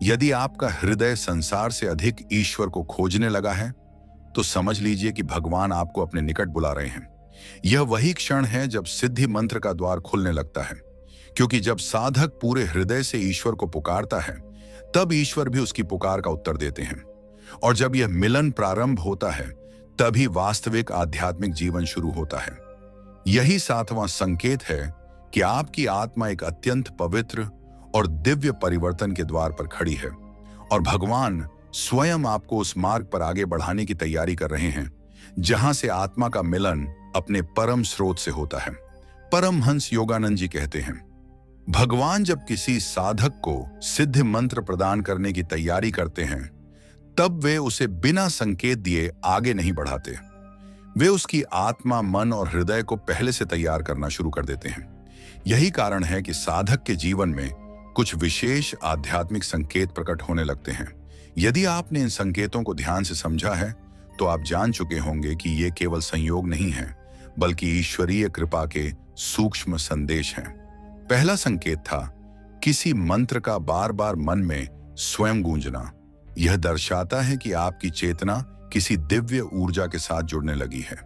यदि आपका हृदय संसार से अधिक ईश्वर को खोजने लगा है, तो समझ लीजिए कि भगवान आपको अपने निकट बुला रहे हैं। यह वही क्षण है जब सिद्धि मंत्र का द्वार खुलने लगता है, क्योंकि जब साधक पूरे हृदय से ईश्वर को पुकारता है, तब ईश्वर भी उसकी पुकार का उत्तर देते हैं। और जब यह मिलन प्रारंभ होता है, तभी वास्तविक आध्यात्मिक जीवन शुरू होता है। यही सातवां संकेत है कि आपकी आत्मा एक अत्यंत पवित्र और दिव्य परिवर्तन के द्वार पर खड़ी है, और भगवान स्वयं आपको उस मार्ग पर आगे बढ़ाने की तैयारी कर रहे हैं, जहां से आत्मा का मिलन अपने परम स्रोत से होता है। परमहंस योगानंद जी कहते हैं, भगवान जब किसी साधक को सिद्ध मंत्र प्रदान करने की तैयारी करते हैं, तब वे उसे बिना संकेत दिए आगे नहीं बढ़ाते। वे उसकी आत्मा, मन और हृदय को पहले से तैयार करना शुरू कर देते हैं। यही कारण है कि साधक के जीवन में कुछ विशेष आध्यात्मिक संकेत प्रकट होने लगते हैं। यदि आपने इन संकेतों को ध्यान से समझा है, तो आप जान चुके होंगे कि ये केवल संयोग नहीं है, बल्कि ईश्वरीय कृपा के सूक्ष्म संदेश हैं। पहला संकेत था किसी मंत्र का बार बार मन में स्वयं गूंजना। यह दर्शाता है कि आपकी चेतना किसी दिव्य ऊर्जा के साथ जुड़ने लगी है।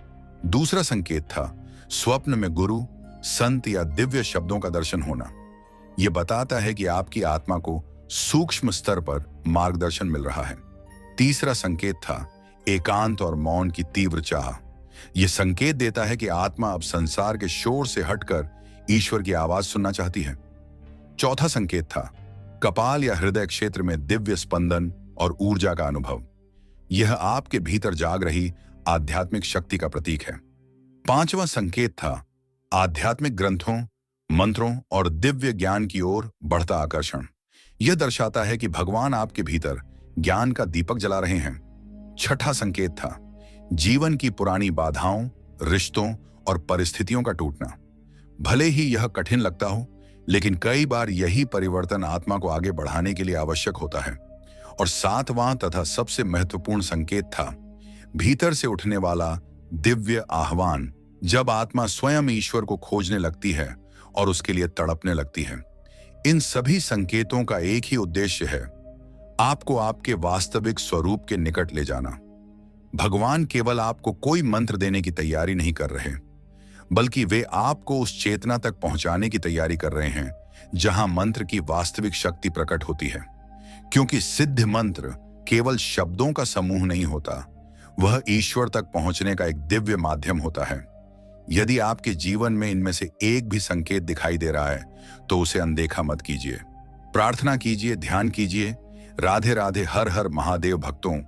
दूसरा संकेत था स्वप्न में गुरु, संत या दिव्य शब्दों का दर्शन होना। यह बताता है कि आपकी आत्मा को सूक्ष्म स्तर पर मार्गदर्शन मिल रहा है। तीसरा संकेत था एकांत और मौन की तीव्र चाह। यह संकेत देता है कि आत्मा अब संसार के शोर से हटकर ईश्वर की आवाज सुनना चाहती है। चौथा संकेत था कपाल या हृदय क्षेत्र में दिव्य स्पंदन और ऊर्जा का अनुभव। यह आपके भीतर जाग रही आध्यात्मिक शक्ति का प्रतीक है। पांचवा संकेत था आध्यात्मिक ग्रंथों, मंत्रों और दिव्य ज्ञान की ओर बढ़ता आकर्षण। यह दर्शाता है कि भगवान आपके भीतर ज्ञान का दीपक जला रहे हैं। छठा संकेत था जीवन की पुरानी बाधाओं, रिश्तों और परिस्थितियों का टूटना। भले ही यह कठिन लगता हो, लेकिन कई बार यही परिवर्तन आत्मा को आगे बढ़ाने के लिए आवश्यक होता है। और सातवां तथा सबसे महत्वपूर्ण संकेत था भीतर से उठने वाला दिव्य आह्वान, जब आत्मा स्वयं ईश्वर को खोजने लगती है और उसके लिए तड़पने लगती है। इन सभी संकेतों का एक ही उद्देश्य है, आपको आपके वास्तविक स्वरूप के निकट ले जाना। भगवान केवल आपको कोई मंत्र देने की तैयारी नहीं कर रहे, बल्कि वे आपको उस चेतना तक पहुंचाने की तैयारी कर रहे हैं जहां मंत्र की वास्तविक शक्ति प्रकट होती है। क्योंकि सिद्ध मंत्र केवल शब्दों का समूह नहीं होता, वह ईश्वर तक पहुंचने का एक दिव्य माध्यम होता है। यदि आपके जीवन में इनमें से एक भी संकेत दिखाई दे रहा है, तो उसे अनदेखा मत कीजिए। प्रार्थना कीजिए, ध्यान कीजिए। राधे राधे। हर हर महादेव भक्तों।